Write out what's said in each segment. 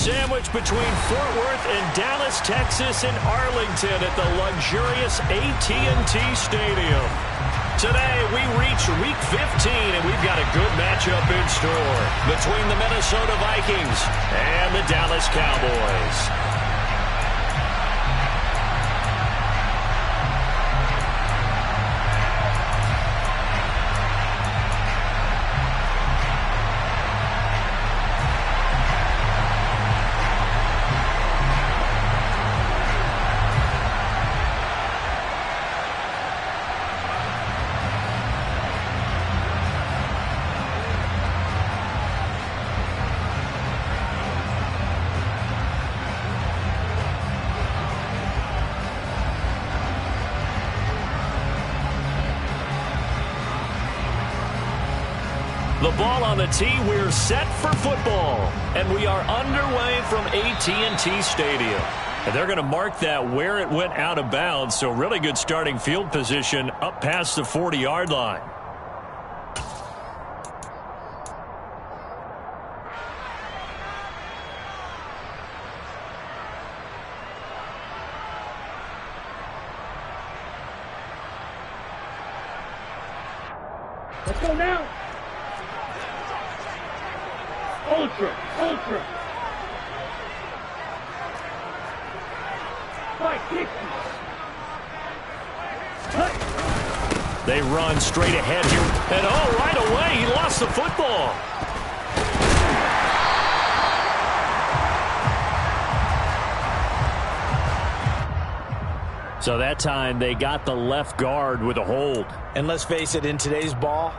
Sandwiched between Fort Worth and Dallas, Texas, and Arlington at the luxurious AT&T Stadium. Today, we reach Week 15, and we've got a good matchup in store between the Minnesota Vikings and the Dallas Cowboys. The ball on the tee, we're set for football. And we are underway from AT&T Stadium. And they're going to mark that where it went out of bounds. So really good starting field position up past the 40-yard line. Let's go now. Ultra. 560. They run straight ahead here. And right away, he lost the football. So that time, they got the left guard with a hold. And let's face it, in today's ball,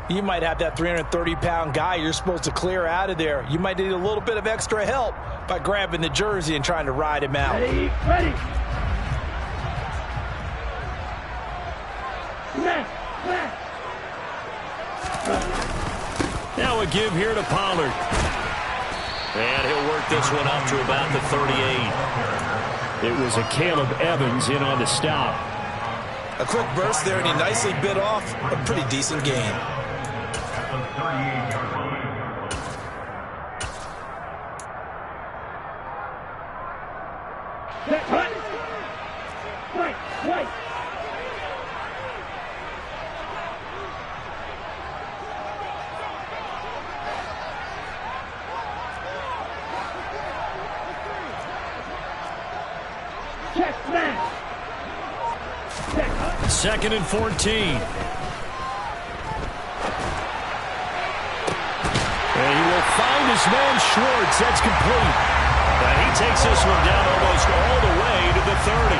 you might have that 330-pound guy you're supposed to clear out of there. You might need a little bit of extra help by grabbing the jersey and trying to ride him out. Ready. Now a give here to Pollard. And he'll work this one up to about the 38. It was a Caleb Evans in on the stop. A quick burst there, and he nicely bit off a pretty decent gain. Right. Check smash. Second and 14. And he will find his man Schwartz. That's complete. He takes this one down almost all the way to the 30.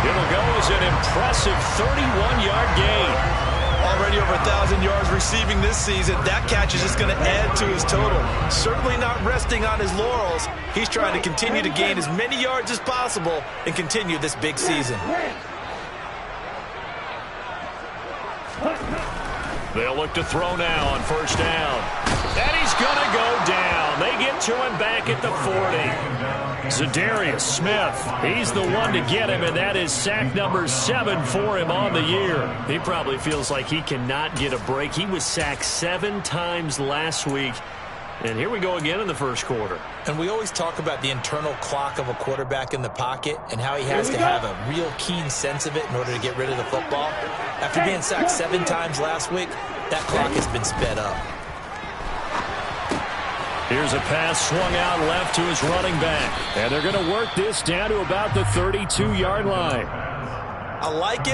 It'll go as an impressive 31-yard gain. Already over 1,000 yards receiving this season. That catch is just going to add to his total. Certainly not resting on his laurels. He's trying to continue to gain as many yards as possible and continue this big season. They'll look to throw now on first down. And he's going to go down. They get to him back at the 40. Zadarius Smith, he's the one to get him, and that is sack number 7 for him on the year. He probably feels like he cannot get a break. He was sacked 7 times last week. And here we go again in the first quarter. And we always talk about the internal clock of a quarterback in the pocket and how he has to have a real keen sense of it in order to get rid of the football. After being sacked 7 times last week, that clock has been sped up. Here's a pass swung out left to his running back. And they're going to work this down to about the 32-yard line. I like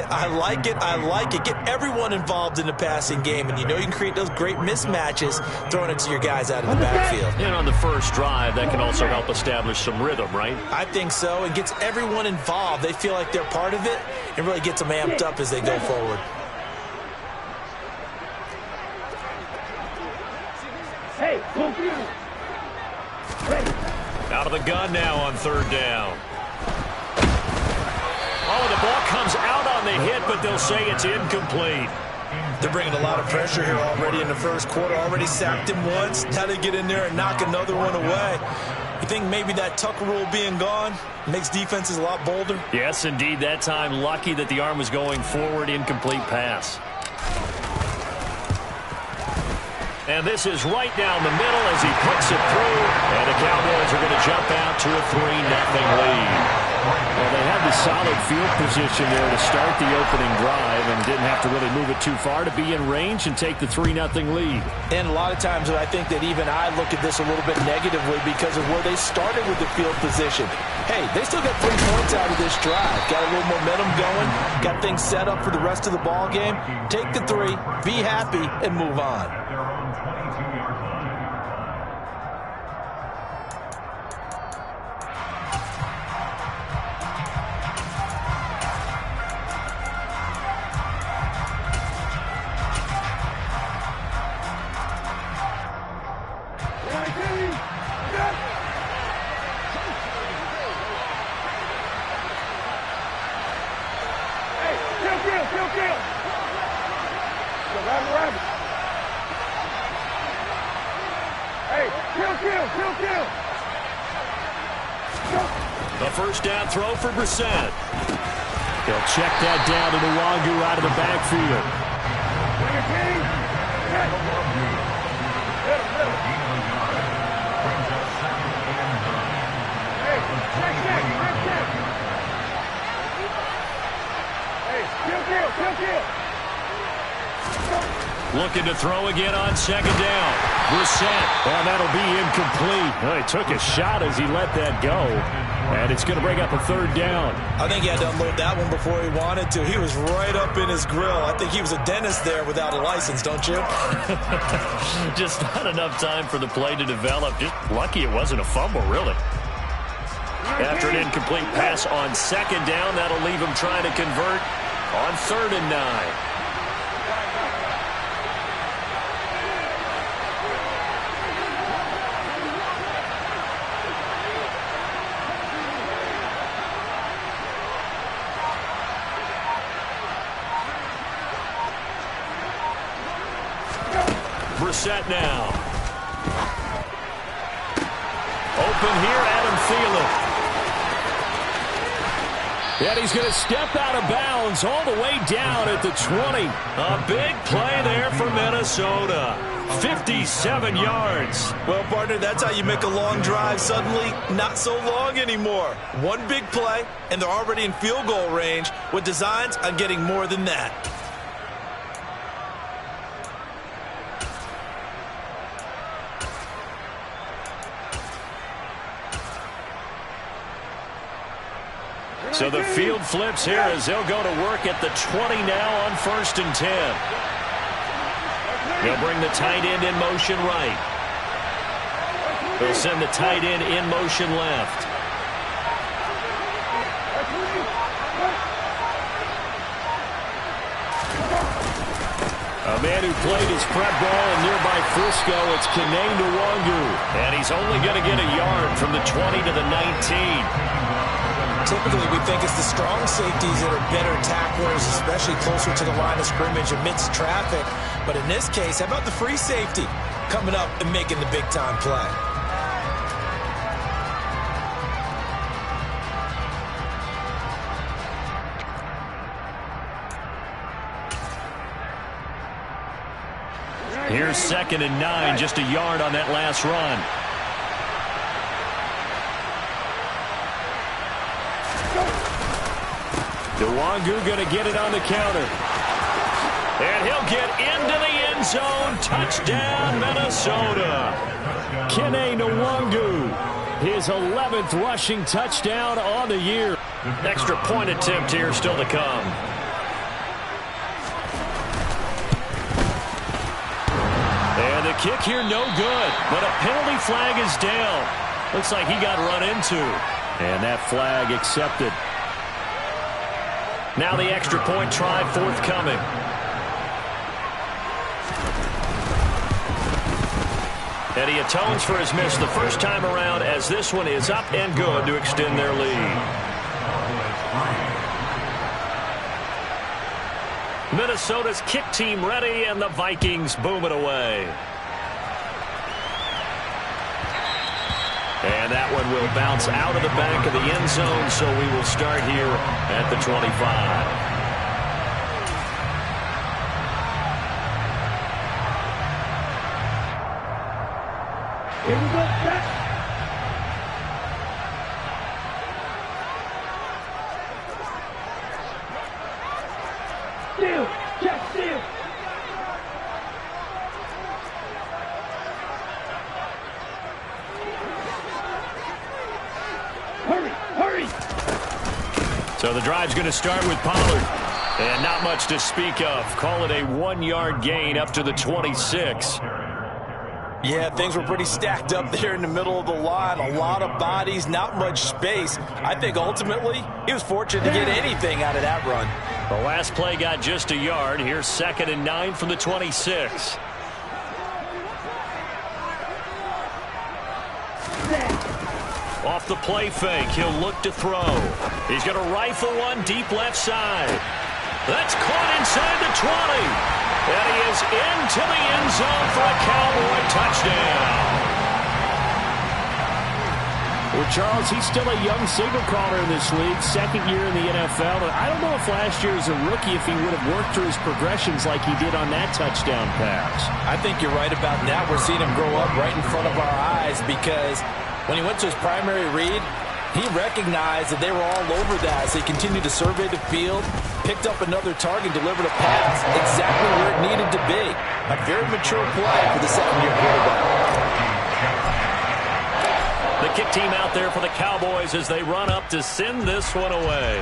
it. Get everyone involved in the passing game. And you know you can create those great mismatches throwing it to your guys out of the backfield. And on the first drive, that can also help establish some rhythm, right? I think so. It gets everyone involved. They feel like they're part of it and really gets them amped up as they go forward. Hey, out of the gun now on third down. Oh, the ball comes out on the hit, but they'll say it's incomplete. They're bringing a lot of pressure here already in the first quarter. Already sacked him once. Now they get in there and knock another one away. You think maybe that Tucker rule being gone makes defenses a lot bolder? Yes, indeed. That time, lucky that the arm was going forward. Incomplete pass. And this is right down the middle as he puts it through. And the Cowboys are going to jump out to a 3-0 lead. Well, they had the solid field position there to start the opening drive and didn't have to really move it too far to be in range and take the 3-0 lead. And a lot of times I think that even I look at this a little bit negatively because of where they started with the field position. Hey, they still got 3 points out of this drive. Got a little momentum going. Got things set up for the rest of the ball game. Take the 3, be happy, and move on. The first down throw for Brissett. He'll check that down to Nwangu out of the backfield. Looking to throw again on second down. Brissett, and that'll be incomplete. Well, he took a shot as he let that go, and it's going to bring up a 3rd down. I think he had to unload that one before he wanted to. He was right up in his grill. I think he was a dentist there without a license, don't you? Just not enough time for the play to develop. Just lucky it wasn't a fumble, really. After an incomplete pass on second down, that'll leave him trying to convert on 3rd and 9. Brissett now. Open here, Adam Thielen. And he's going to step out of bounds all the way down at the 20. A big play there for Minnesota. 57 yards. Well, partner, that's how you make a long drive suddenly not so long anymore. One big play, and they're already in field goal range with designs on getting more than that. So the field flips here as they'll go to work at the 20 now on 1st and 10. They'll bring the tight end in motion right. They'll send the tight end in motion left. A man who played his prep ball in nearby Frisco, it's Nwangu. And he's only going to get a yard from the 20 to the 19. Typically, we think it's the strong safeties that are better tacklers, especially closer to the line of scrimmage amidst traffic. But in this case, how about the free safety coming up and making the big-time play? Here's 2nd and 9, just a yard on that last run. Nwangu going to get it on the counter. And he'll get into the end zone. Touchdown, Minnesota. Nwangu, his 11th rushing touchdown on the year. Extra point attempt here still to come. And the kick here no good, but a penalty flag is down. Looks like he got run into. And that flag accepted. Now the extra point try forthcoming. And he atones for his miss the first time around as this one is up and good to extend their lead. Minnesota's kick team ready, and the Vikings boom it away. And that one will bounce out of the back of the end zone, so we will start here at the 25. Here we go, set. Steal, check, steal. Hurry, hurry. So the drive's going to start with Pollard. And not much to speak of. Call it a 1-yard gain up to the 26. Yeah, things were pretty stacked up there in the middle of the line. A lot of bodies, not much space. I think ultimately he was fortunate to get anything out of that run. The last play got just a yard. Here's 2nd and 9 from the 26. Off the play fake, he'll look to throw. He's going to rifle one deep left side. That's caught inside the 20. And he is into the end zone for a Cowboy touchdown. Well, Charles, he's still a young signal caller in this league, 2nd year in the NFL. And I don't know if last year as a rookie, if he would have worked through his progressions like he did on that touchdown pass. I think you're right about that. We're seeing him grow up right in front of our eyes because when he went to his primary read, he recognized that they were all over that. So he continued to survey the field, picked up another target, delivered a pass exactly where it needed to be. A very mature play for the 2nd-year quarterback. The kick team out there for the Cowboys as they run up to send this one away.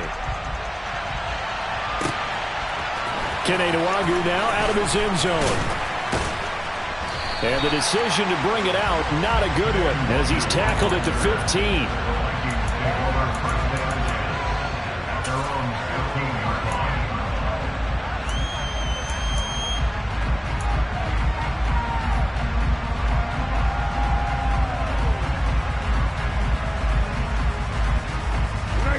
Kene Nwangwu now out of his end zone. And the decision to bring it out, not a good one, as he's tackled at the 15.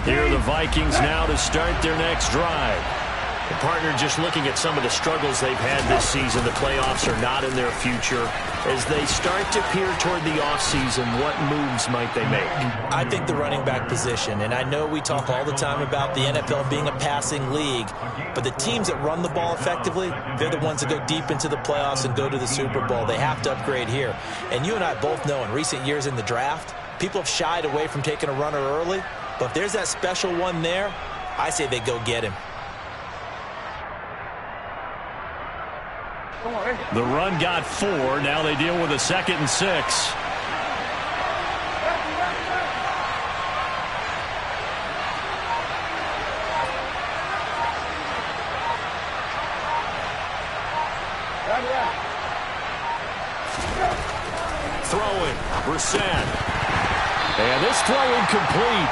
Here are the Vikings now to start their next drive. The partner, just looking at some of the struggles they've had this season, the playoffs are not in their future. As they start to peer toward the offseason, what moves might they make? I think the running back position, and I know we talk all the time about the NFL being a passing league, but the teams that run the ball effectively, they're the ones that go deep into the playoffs and go to the Super Bowl. They have to upgrade here. And you and I both know in recent years in the draft, people have shied away from taking a runner early, but if there's that special one there, I say they go get him. The run got 4. Now they deal with a 2nd and 6. Throwing, Brissett. And this throw incomplete.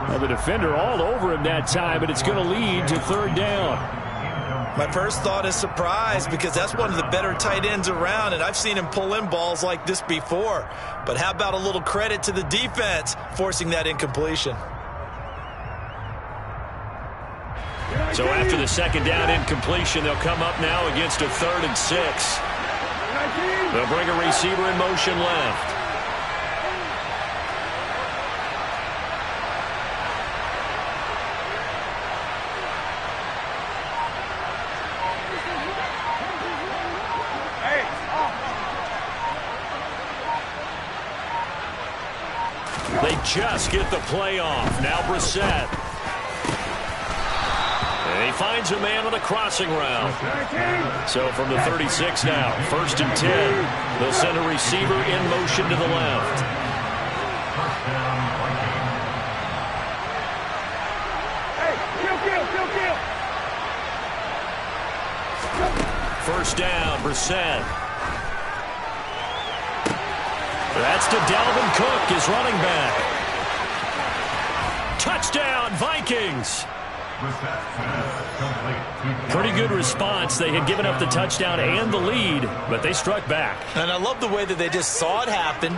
Well, the defender all over him that time, but it's going to lead to 3rd down. My first thought is surprise because that's one of the better tight ends around, and I've seen him pull in balls like this before. But how about a little credit to the defense forcing that incompletion? So after the 2nd down incompletion, they'll come up now against a 3rd and 6. They'll bring a receiver in motion left. They just get the play off. Now Brissett. And he finds a man on a crossing route. So from the 36 now, 1st and 10. They'll send a receiver in motion to the left. First down, Brissett. That's to Dalvin Cook, his running back. Touchdown, Vikings. Pretty good response. They had given up the touchdown and the lead, but they struck back. And I love the way that they just saw it happen,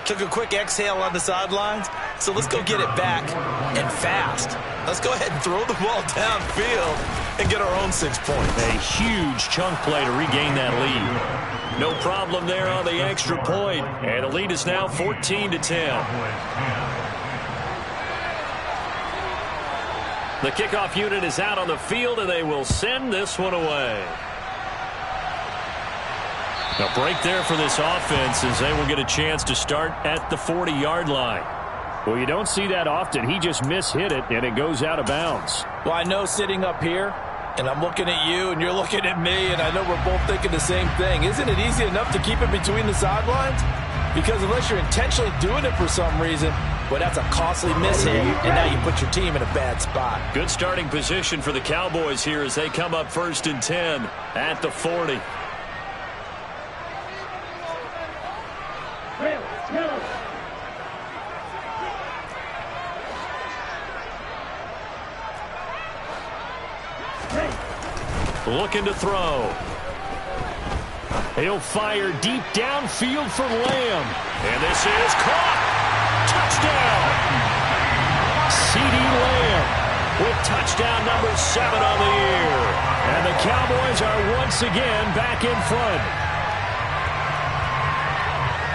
took a quick exhale on the sidelines. So let's go get it back and fast. Let's go ahead and throw the ball downfield and get our own 6 points. A huge chunk play to regain that lead. No problem there on the extra point. And the lead is now 14-10. The kickoff unit is out on the field, and they will send this one away. A break there for this offense as they will get a chance to start at the 40-yard line. Well, you don't see that often. He just mishit it, and it goes out of bounds. Well, I know sitting up here, and I'm looking at you, and you're looking at me, and I know we're both thinking the same thing. Isn't it easy enough to keep it between the sidelines? Because unless you're intentionally doing it for some reason, well, that's a costly mishit, and now you put your team in a bad spot. Good starting position for the Cowboys here as they come up 1st and 10 at the 40. Looking to throw. He'll fire deep downfield for Lamb. And this is caught. Touchdown. CeeDee Lamb with touchdown number 7 on the year. And the Cowboys are once again back in front.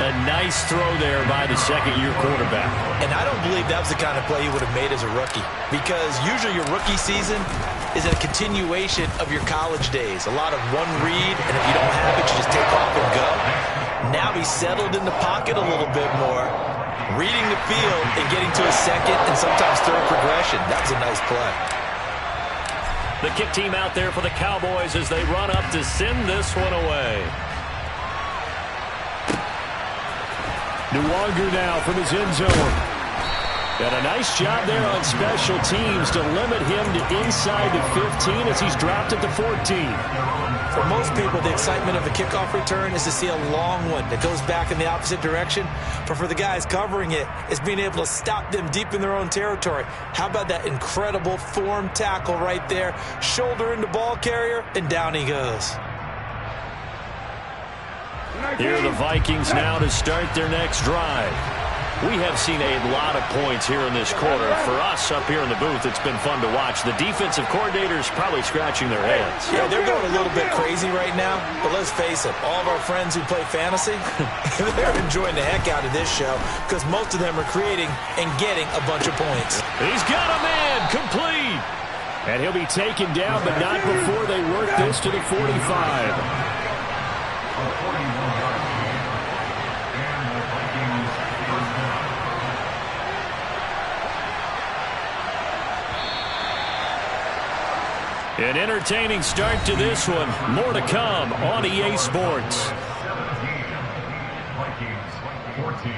A nice throw there by the second-year quarterback. And I don't believe that was the kind of play he would have made as a rookie. Because usually your rookie season is a continuation of your college days. A lot of one read, and if you don't have it, you just take off and go. Now he's settled in the pocket a little bit more, reading the field and getting to a second and sometimes third progression. That was a nice play. The kick team out there for the Cowboys as they run up to send this one away. Nwangu now from his end zone. And a nice job there on special teams to limit him to inside the 15 as he's dropped at the 14. For most people, the excitement of a kickoff return is to see a long one that goes back in the opposite direction. But for the guys covering it, it's being able to stop them deep in their own territory. How about that incredible form tackle right there? Shoulder into ball carrier, and down he goes. Here are the Vikings now to start their next drive. We have seen a lot of points here in this quarter. For us up here in the booth, it's been fun to watch. The defensive coordinators probably scratching their heads. Yeah, they're going a little bit crazy right now. But let's face it, all of our friends who play fantasy, they're enjoying the heck out of this show because most of them are creating and getting a bunch of points. He's got a man complete. And he'll be taken down, but not before they work this to the 45. An entertaining start to this one. More to come on EA Sports. 17, Vikings 14.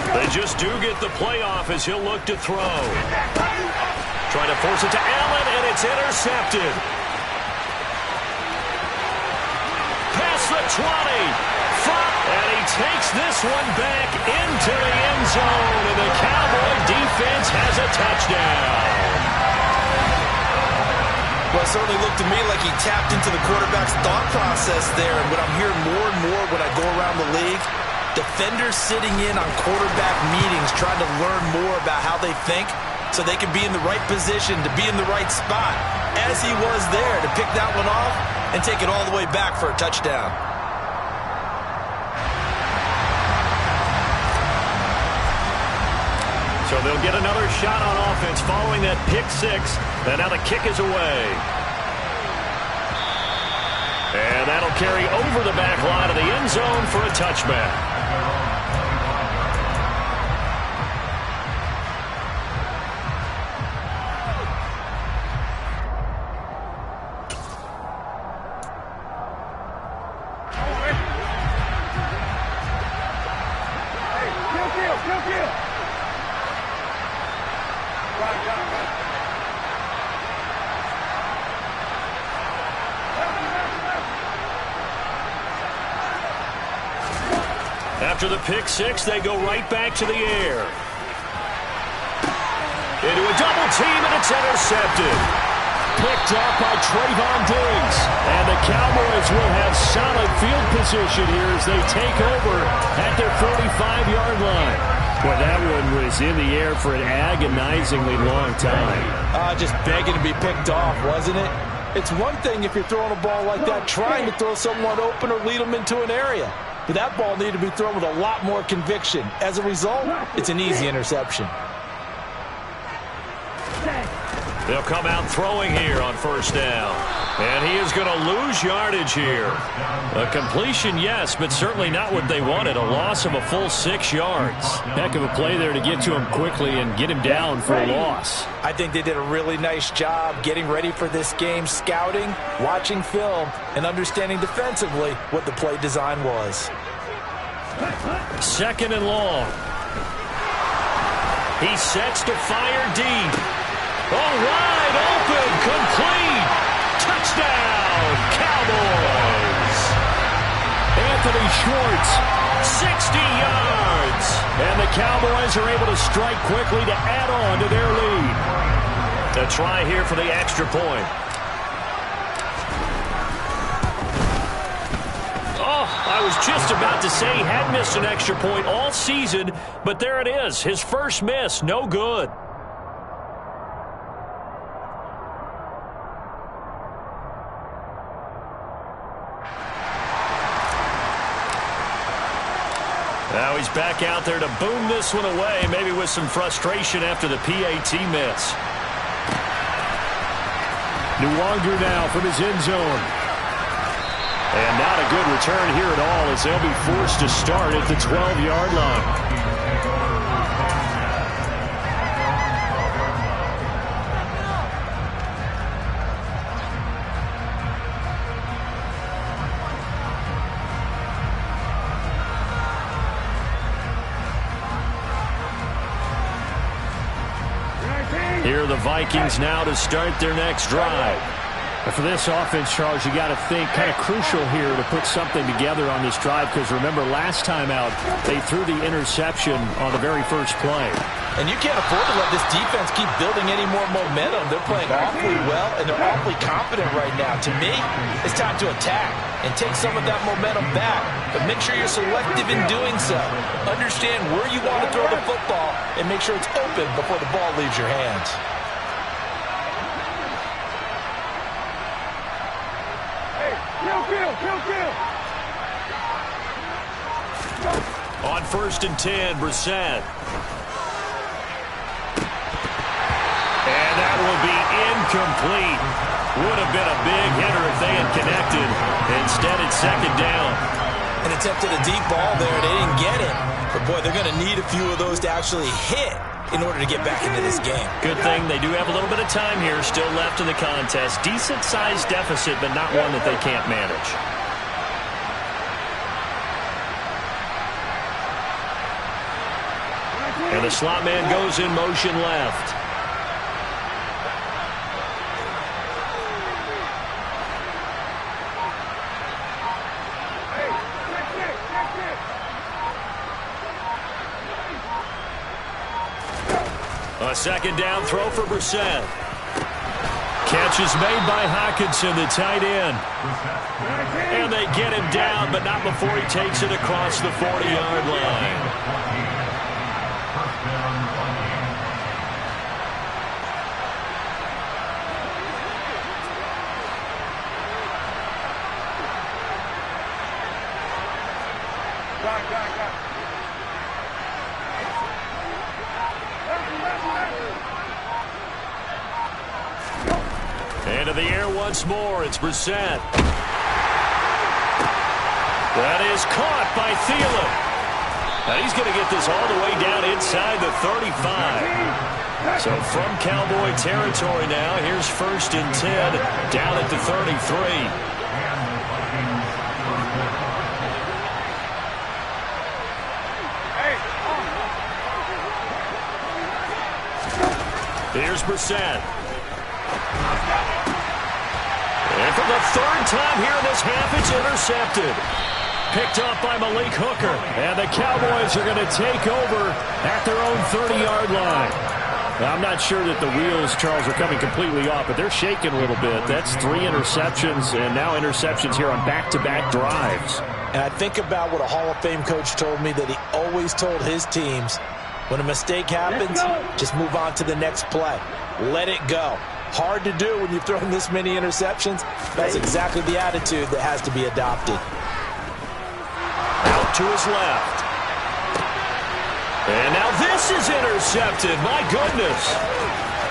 They just do get the playoff as he'll look to throw. Trying to force it to Allen, and it's intercepted. Past the 20. And he takes this one back into the end zone, and the Cowboy defense has a touchdown. Well, it certainly looked to me like he tapped into the quarterback's thought process there. And what I'm hearing more and more when I go around the league, defenders sitting in on quarterback meetings trying to learn more about how they think so they can be in the right position to be in the right spot, as he was there to pick that one off and take it all the way back for a touchdown. So they'll get another shot on offense following that pick six. And now the kick is away. And that'll carry over the back line of the end zone for a touchback. After the pick six, they go right back to the air. Into a double team, and it's intercepted. Picked off by Trayvon Diggs. And the Cowboys will have solid field position here as they take over at their 45-yard line. Well, that one was in the air for an agonizingly long time. Just begging to be picked off, wasn't it? It's one thing if you're throwing a ball like that, trying to throw someone open or lead them into an area. But that ball needed to be thrown with a lot more conviction. As a result, it's an easy interception. They'll come out throwing here on first down. And he is going to lose yardage here. A completion, yes, but certainly not what they wanted. A loss of a full 6 yards. Heck of a play there to get to him quickly and get him down for a loss. I think they did a really nice job getting ready for this game, scouting, watching film, and understanding defensively what the play design was. Second and long. He sets to fire deep. Oh, wide open, complete. Touchdown, Cowboys. Anthony Schwartz, 60 yards. And the Cowboys are able to strike quickly to add on to their lead. A try here for the extra point. Oh, I was just about to say he had missed an extra point all season, but there it is. His first miss, no good. Now he's back out there to boom this one away, maybe with some frustration after the PAT miss. Nwangu now from his end zone. And not a good return here at all as they'll be forced to start at the 12-yard line. Here are the Vikings now to start their next drive. And for this offense, Charles, you got to think kind of crucial here to put something together on this drive because remember last time out they threw the interception on the very first play. And you can't afford to let this defense keep building any more momentum. They're playing awfully well, and they're awfully confident right now. To me, it's time to attack and take some of that momentum back. But make sure you're selective in doing so. Understand where you want to throw the football and make sure it's open before the ball leaves your hands. On first and 10, Brissett. And that will be incomplete. Would have been a big hitter if they had connected. Instead, it's second down. And attempted a deep ball there. They didn't get it. But, boy, they're going to need a few of those to actually hit in order to get back into this game. Good thing they do have a little bit of time here still left in the contest. Decent-sized deficit, but not one that they can't manage. And the slot man goes in motion left. A second down throw for Brissett. Catch is made by Hockenson, the tight end. And they get him down, but not before he takes it across the 40-yard line. Into the air once more. It's Brissett. That is caught by Thielen. Now he's going to get this all the way down inside the 35. So from Cowboy territory now, here's first and 10 down at the 33. Here's Brissett. And for the third time here in this half, it's intercepted. Picked up by Malik Hooker. And the Cowboys are going to take over at their own 30-yard line. Now, I'm not sure that the wheels, Charles, are coming completely off, but they're shaking a little bit. That's 3 interceptions, and now interceptions here on back-to-back drives. And I think about what a Hall of Fame coach told me that he always told his teams, when a mistake happens, just move on to the next play. Let it go. Hard to do when you've thrown this many interceptions. That's exactly the attitude that has to be adopted. Out to his left. And now this is intercepted. My goodness.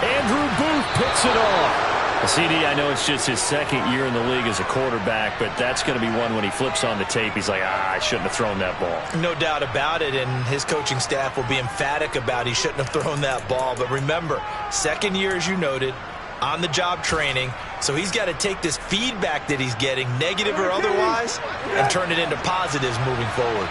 Andrew Booth picks it off. CD, I know it's just his second year in the league as a quarterback, but that's going to be one when he flips on the tape. He's like, I shouldn't have thrown that ball. No doubt about it, and his coaching staff will be emphatic about he shouldn't have thrown that ball. But remember, second year, as you noted, on-the-job training, so he's got to take this feedback that he's getting, negative or otherwise, and turn it into positives moving forward.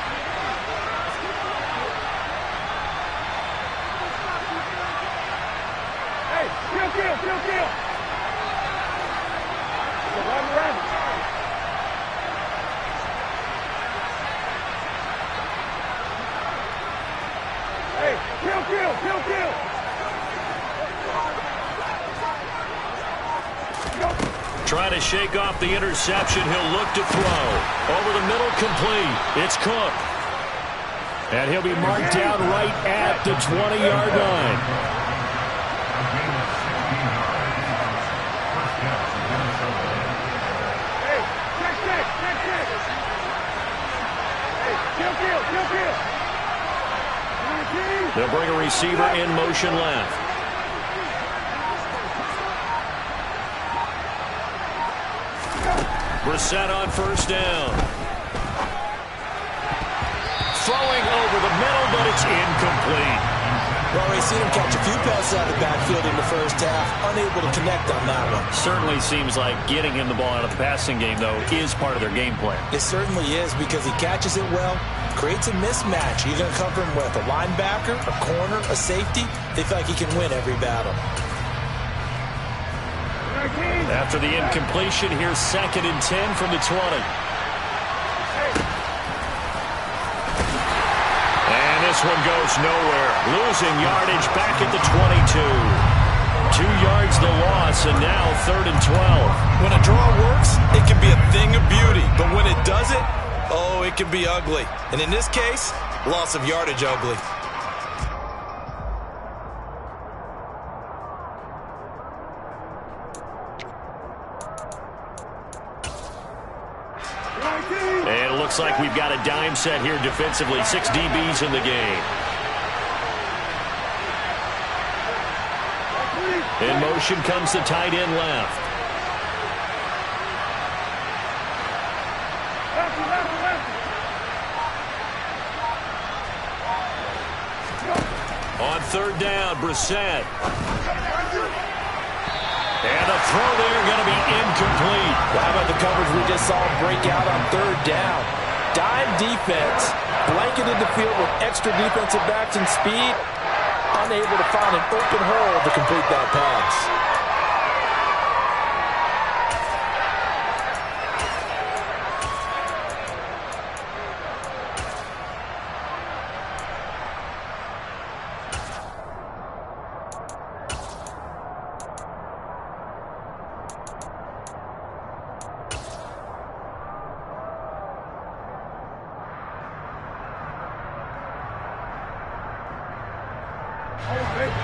Kill. Kill. Trying to shake off the interception. He'll look to throw. Over the middle, complete. It's Cook. And he'll be marked down right at the 20-yard line. They'll bring a receiver in motion left. Brissett on first down. Throwing over the middle, but it's incomplete. Well, we've seen him catch a few passes out of the backfield in the first half. Unable to connect on that one. Certainly seems like getting him the ball out of the passing game, though, is part of their game plan. It certainly is, because he catches it well, creates a mismatch. You're going to cover him with a linebacker, a corner, a safety. They feel like he can win every battle. After the incompletion, here's 2nd and 10 from the 20. And this one goes nowhere. Losing yardage back at the 22. 2 yards the loss, and now 3rd and 12. When a draw works, it can be a thing of beauty. But when it doesn't, oh, it can be ugly. And in this case, loss of yardage ugly. And it looks like we've got a dime set here defensively. 6 DBs in the game. In motion comes the tight end left. On 3rd down, Brissett. And the throw there going to be incomplete. How about the coverage we just saw break out on 3rd down? Dime defense, blanketed the field with extra defensive backs and speed, unable to find an open hole to complete that pass.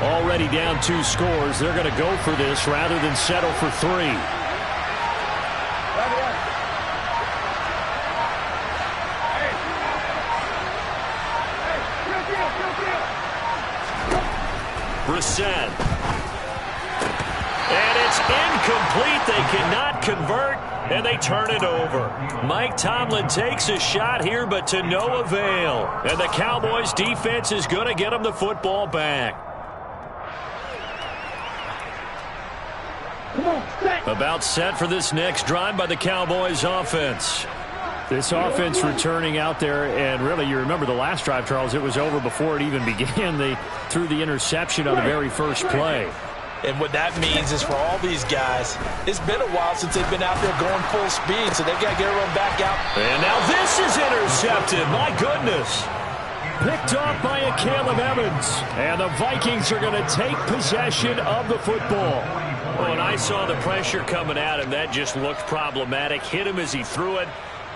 Already down 2 scores. They're going to go for this rather than settle for 3. Brissett. And it's incomplete. They cannot convert, and they turn it over. Mike Tomlin takes a shot here, but to no avail. And the Cowboys defense is going to get them the football back. About set for this next drive by the Cowboys offense. This offense returning out there, and really, you remember the last drive, Charles, it was over before it even began. They threw the interception on the very first play. And what that means is for all these guys, it's been a while since they've been out there going full speed, so they've got to get everyone back out. And now this is intercepted. My goodness. Picked off by a Caleb Evans. And the Vikings are going to take possession of the football. When I saw the pressure coming at him, that just looked problematic. Hit him as he threw it,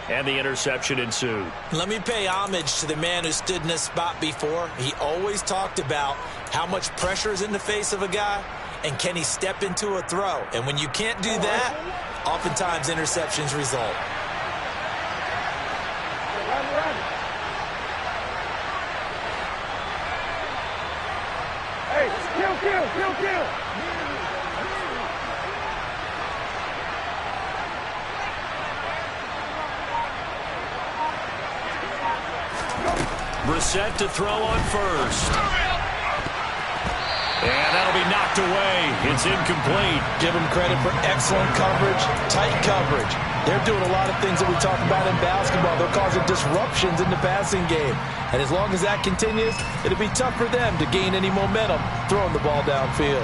and the interception ensued. Let me pay homage to the man who stood in this spot before. He always talked about how much pressure is in the face of a guy, and can he step into a throw? And when you can't do that, oftentimes interceptions result. Hey, kill. Brissett to throw on first. And that'll be knocked away. It's incomplete. Give them credit for excellent coverage, tight coverage. They're doing a lot of things that we talk about in basketball. They're causing disruptions in the passing game. And as long as that continues, it'll be tough for them to gain any momentum throwing the ball downfield.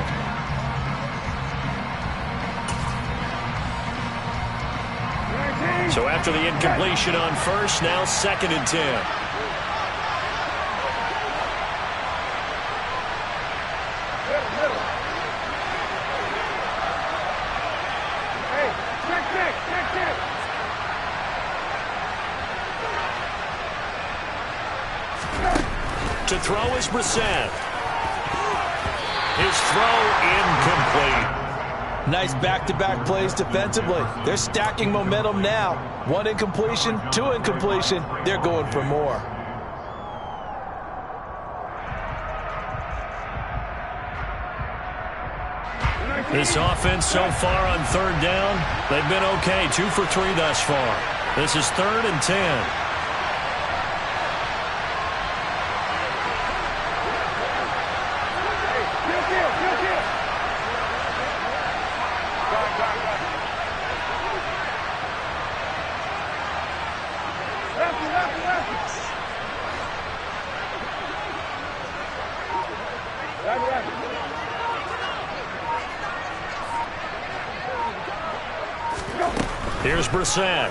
So after the incompletion on first, now 2nd and 10. To throw is Brissett. His throw incomplete. Nice back-to-back plays defensively. They're stacking momentum now. 1 incompletion, 2 incompletion. They're going for more. This offense so far on 3rd down, they've been okay. 2 for 3 thus far. This is 3rd and 10. Here's Brissett.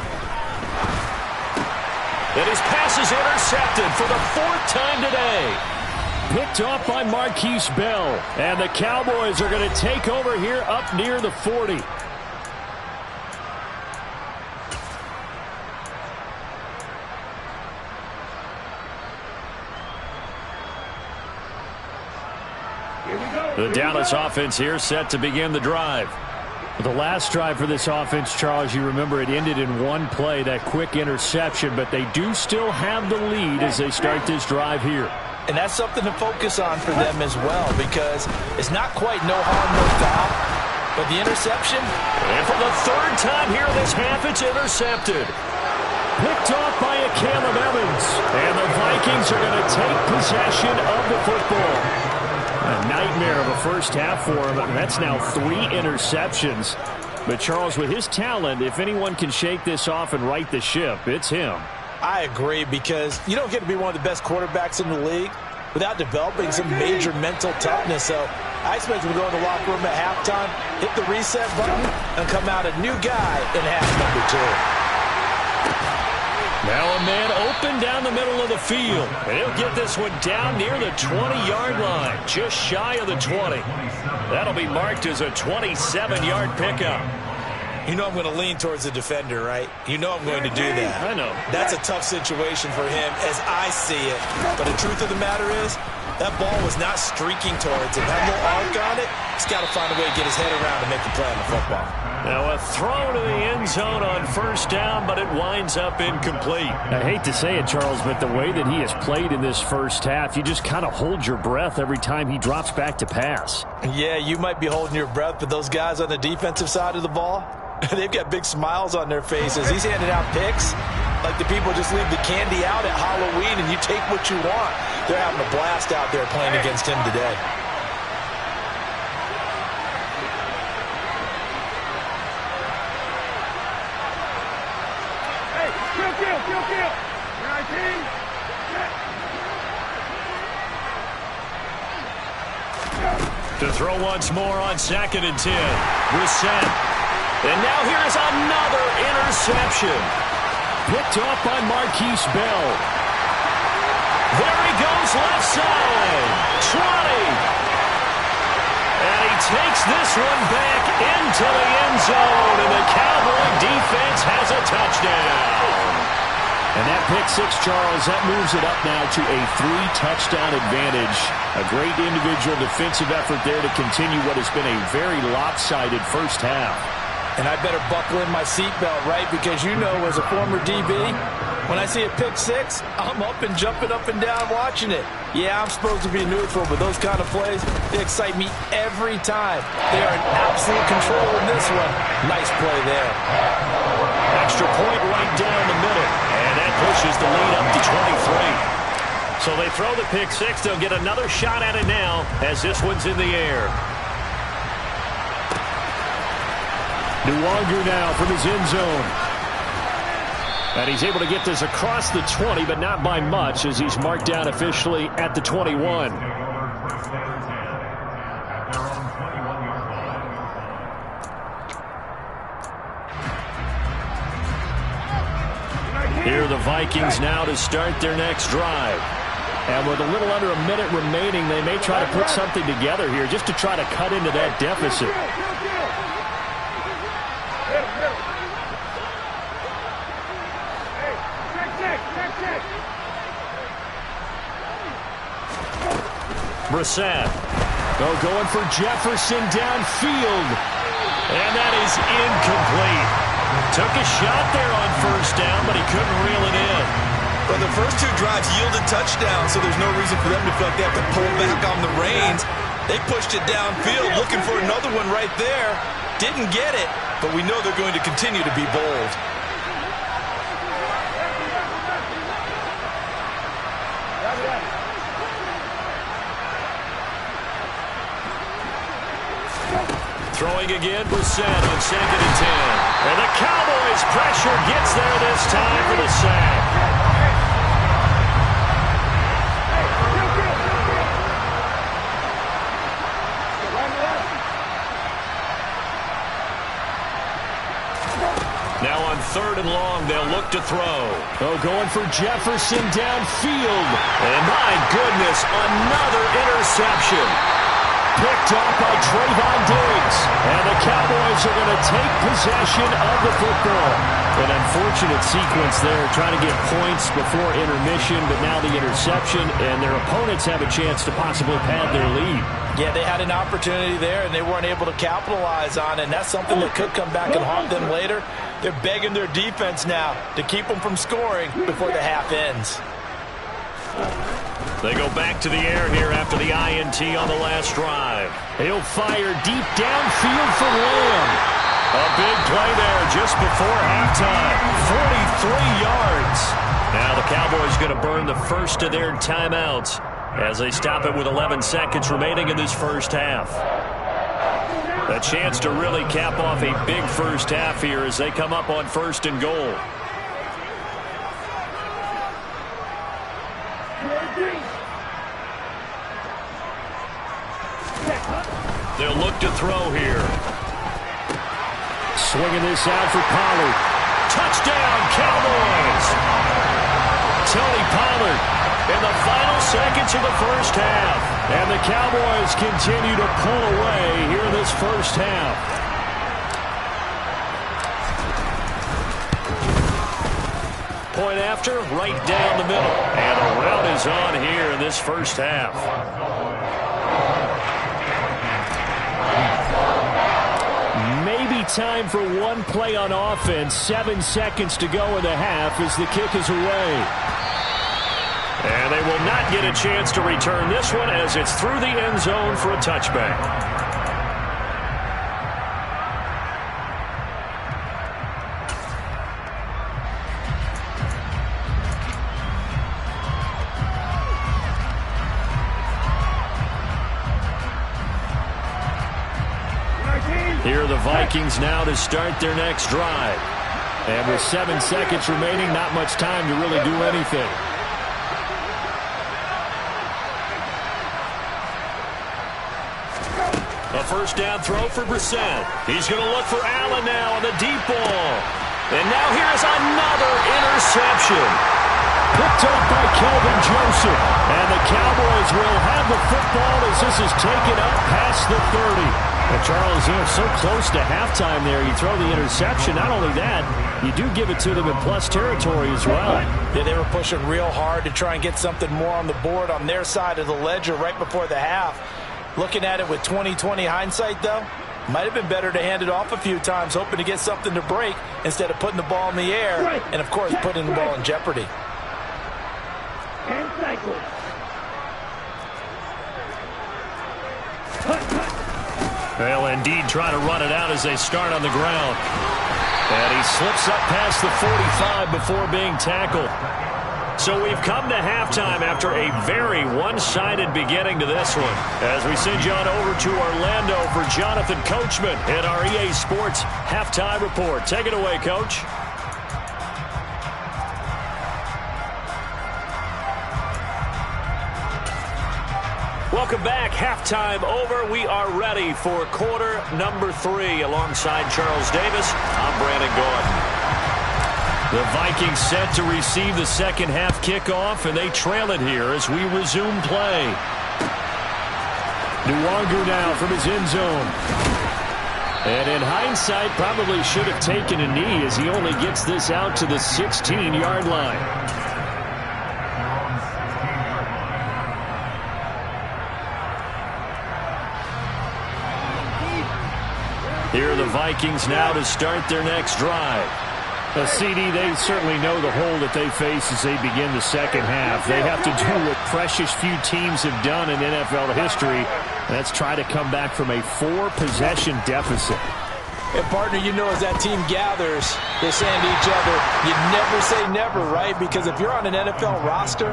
And his pass is intercepted for the 4th time today. Picked off by Marquise Bell. And the Cowboys are going to take over here up near the 40. The Dallas offense here set to begin the drive. The last drive for this offense, Charles, you remember it ended in 1 play, that quick interception, but they do still have the lead as they start this drive here. And that's something to focus on for them as well, because it's not quite no harm, no foul, but the interception. And for the 3rd time here this half, it's intercepted. Picked off by a Caleb Evans. And the Vikings are going to take possession of the football. A nightmare of a first half for him. That's now 3 interceptions. But Charles, with his talent, if anyone can shake this off and right the ship, it's him. I agree, because you don't get to be one of the best quarterbacks in the league without developing some major mental toughness. So I expect him to go in the locker room at halftime, hit the reset button, and come out a new guy in half number 2. Now a man open down the middle of the field. And he'll get this one down near the 20-yard line, just shy of the 20. That'll be marked as a 27-yard pickup. You know I'm going to lean towards the defender, right? You know I'm going to do that. I know. That's a tough situation for him as I see it. But the truth of the matter is, that ball was not streaking towards him. Had no arc on it. He's got to find a way to get his head around and make the play on the football. Now a throw to the end zone on 1st down, but it winds up incomplete. I hate to say it, Charles, but the way that he has played in this first half, you just kind of hold your breath every time he drops back to pass. Yeah, you might be holding your breath, but those guys on the defensive side of the ball, they've got big smiles on their faces. He's handing out picks like the people just leave the candy out at Halloween and you take what you want. They're having a blast out there playing against him today. Kill. 19. To throw once more on 2nd and 10. Brissett. And now here's another interception. Picked off by Marquise Bell. There he goes left side. 20. And he takes this one back into the end zone. And the Cowboy defense has a touchdown. And that pick six, Charles, that moves it up now to a 3-touchdown advantage. A great individual defensive effort there to continue what has been a very lopsided first half. And I better buckle in my seatbelt, right? Because you know, as a former DB, when I see a pick six, I'm up and jumping up and down watching it. Yeah, I'm supposed to be neutral, but those kind of plays, they excite me every time. They are in absolute control in this one. Nice play there. Extra point right down the middle. And that pushes the lead up to 23. So they throw the pick six. They'll get another shot at it now as this one's in the air. Nwonger now from his end zone. And he's able to get this across the 20, but not by much as he's marked down officially at the 21. Here are the Vikings now to start their next drive. And with a little under a minute remaining, they may try to put something together here just to try to cut into that deficit. Brissett. Going for Jefferson downfield. And that is incomplete. Took a shot there on first down, but he couldn't reel it in. Well, the first two drives yielded touchdowns, so there's no reason for them to feel like they have to pull back on the reins. They pushed it downfield, looking for another one right there. Didn't get it, but we know they're going to continue to be bold. Throwing again, Brissett on 2nd and 10. And the Cowboys' pressure gets there this time for the sack. Now on 3rd and long, they'll look to throw. Going for Jefferson downfield. And my goodness, another interception. Picked off by Trayvon Diggs. And the Cowboys are going to take possession of the football. An unfortunate sequence there, trying to get points before intermission, but now the interception, and their opponents have a chance to possibly pad their lead. Yeah, they had an opportunity there, and they weren't able to capitalize on it, and that's something that could come back and haunt them later. They're begging their defense now to keep them from scoring before the half ends. They go back to the air here after the INT on the last drive. He'll fire deep downfield for Lamb. A big play there just before halftime. 43 yards. Now the Cowboys going to burn the first of their timeouts as they stop it with 11 seconds remaining in this first half. A chance to really cap off a big first half here as they come up on 1st and goal. They'll look to throw here. Swinging this out for Pollard. Touchdown, Cowboys! Tony Pollard in the final seconds of the first half. And the Cowboys continue to pull away here in this first half. Point after, right down the middle. And a rout is on here in this first half. Maybe time for one play on offense. 7 seconds to go in the half as the kick is away. And they will not get a chance to return this one as it's through the end zone for a touchback. Here are the Vikings now to start their next drive. And with 7 seconds remaining, not much time to really do anything. first down throw for Brissett. He's going to look for Allen now on the deep ball. And now here's another interception. Picked up by Kelvin Joseph. And the Cowboys will have the football as this is taken up past the 30. Well, Charles, they're so close to halftime there. You throw the interception. Not only that, you do give it to them in plus territory as well. Yeah, they were pushing real hard to try and get something more on the board on their side of the ledger right before the half. Looking at it with 20/20 hindsight, though, might have been better to hand it off a few times, hoping to get something to break instead of putting the ball in the air and, of course, putting the ball in jeopardy. And cycle. They'll indeed try to run it out as they start on the ground. And he slips up past the 45 before being tackled. So we've come to halftime after a very one-sided beginning to this one. As we send you on over to Orlando for Jonathan Coachman in our EA Sports Halftime Report. Take it away, Coach. Welcome back. Halftime over. We are ready for quarter number 3. Alongside Charles Davis, I'm Brandon Gordon. The Vikings set to receive the second half kickoff, and they trail it here as we resume play. Nwangu now from his end zone. And in hindsight, probably should have taken a knee as he only gets this out to the 16-yard line. Here are the Vikings now to start their next drive. CD, they certainly know the hole that they face as they begin the second half. They have to do what precious few teams have done in NFL history. That's try to come back from a 4-possession deficit. And, partner, you know as that team gathers, they're saying to each other, you never say never, right? Because if you're on an NFL roster,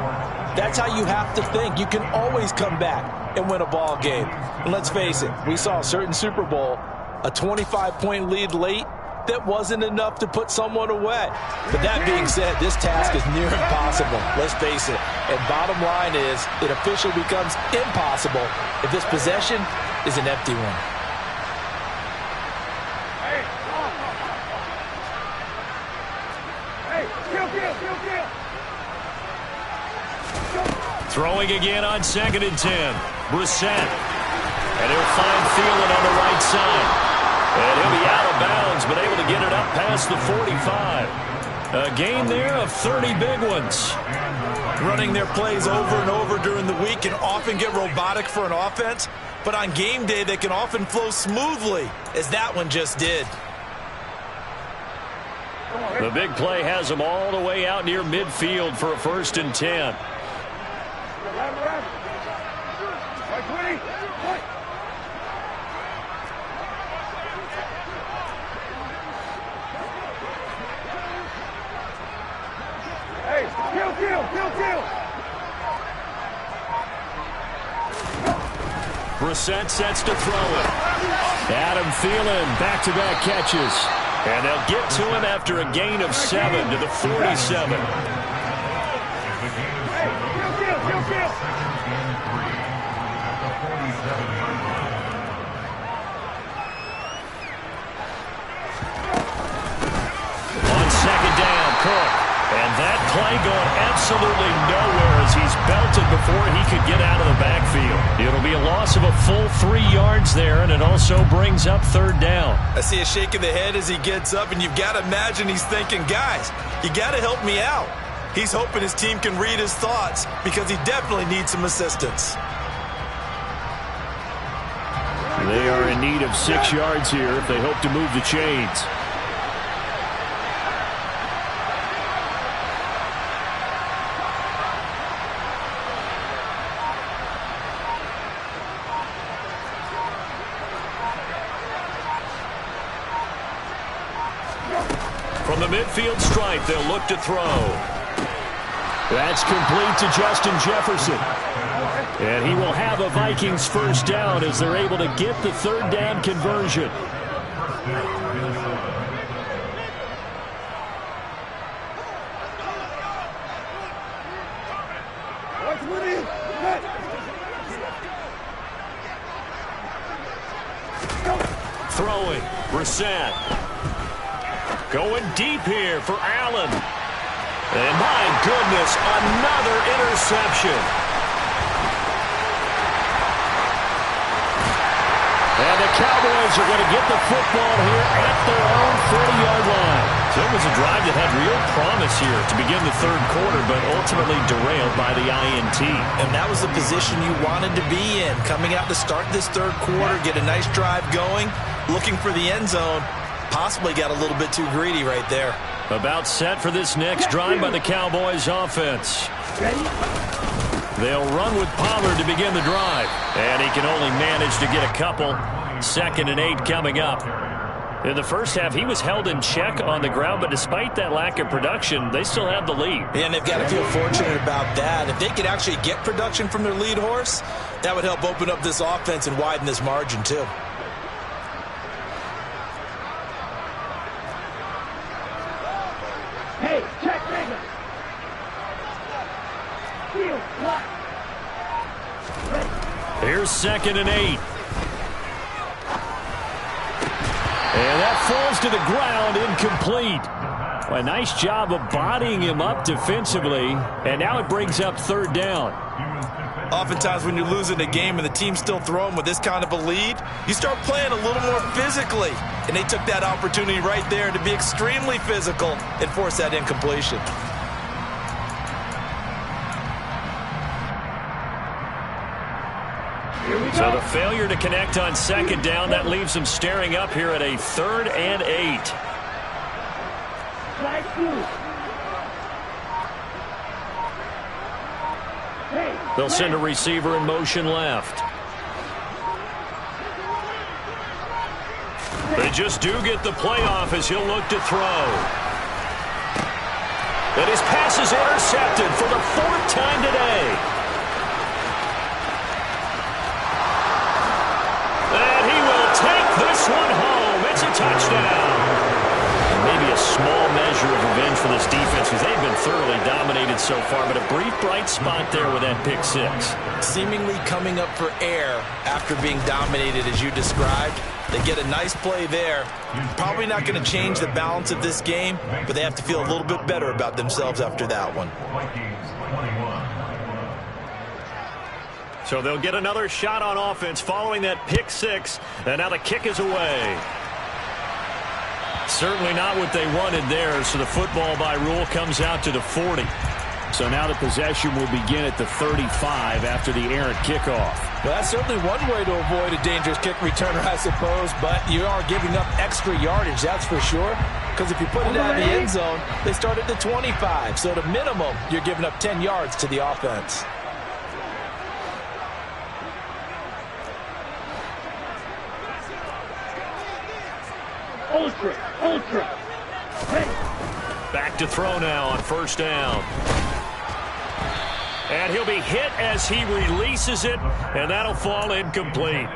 that's how you have to think. You can always come back and win a ball game. And let's face it, we saw a certain Super Bowl, a 25-point lead late, that wasn't enough to put someone away. But that being said, this task is near impossible. Let's face it. And bottom line is, it officially becomes impossible if this possession is an empty one. Throwing again on 2nd and 10. Brissett. And he'll find Thielen on the right side. And he'll be out of bounds, but able to get it up past the 45. A gain there of 30 big ones. Running their plays over and over during the week can often get robotic for an offense, but on game day they can often flow smoothly, as that one just did. The big play has them all the way out near midfield for a 1st and 10. Brissett sets to throw it. Adam Thielen, back-to-back catches. And they'll get to him after a gain of 7 to the 47. On 2nd down, Cook. And that play going absolutely nowhere as he's belted before he could get out of the backfield. It'll be a loss of a full 3 yards there, and it also brings up 3rd down. I see a shake of the head as he gets up, and you've got to imagine he's thinking, guys, you got to help me out. He's hoping his team can read his thoughts because he definitely needs some assistance. They are in need of 6 yards here if they hope to move the chains. From the midfield stripe, they'll look to throw. That's complete to Justin Jefferson. And he will have a Vikings 1st down as they're able to get the 3rd down conversion. throwing. Brissett. Going deep here for Allen. And my goodness, another interception. And the Cowboys are going to get the football here at their own 40-yard line. So it was a drive that had real promise here to begin the third quarter, but ultimately derailed by the INT. And that was the position you wanted to be in. Coming out to start this third quarter, get a nice drive going, looking for the end zone. Possibly got a little bit too greedy right there. About set for this next drive by the Cowboys offense. They'll run with Pollard to begin the drive. And he can only manage to get a couple. 2nd and 8 coming up. In the first half, he was held in check on the ground, but despite that lack of production, they still have the lead. And they've got to feel fortunate about that. If they could actually get production from their lead horse, that would help open up this offense and widen this margin too. Hey, check Rager. Field, block. Here's 2nd and 8. And that falls to the ground, incomplete. A nice job of bodying him up defensively, and now it brings up 3rd down. Oftentimes when you're losing a game and the team's still throwing with this kind of a lead, you start playing a little more physically. And they took that opportunity right there to be extremely physical and force that incompletion. So the failure to connect on 2nd down, that leaves them staring up here at a 3rd and 8. They'll send a receiver in motion left. They just do get the playoff as he'll look to throw. And his pass is intercepted for the 4th time today. And he will take this one home. It's a touchdown. Maybe a small measure of revenge for this defense because they've been thoroughly dominated so far, but a brief bright spot there with that pick 6. Seemingly coming up for air after being dominated as you described. They get a nice play there. Probably not going to change the balance of this game, but they have to feel a little bit better about themselves after that one. So they'll get another shot on offense following that pick 6, and now the kick is away. Certainly not what they wanted there, so the football by rule comes out to the 40. So now the possession will begin at the 35 after the errant kickoff. Well, that's certainly one way to avoid a dangerous kick returner, I suppose, but you are giving up extra yardage, that's for sure. Because if you put it out of the end zone, they start at the 25. So at a minimum, you're giving up 10 yards to the offense. Ultra. Hey. Back to throw now on 1st down. And he'll be hit as he releases it, and that'll fall incomplete.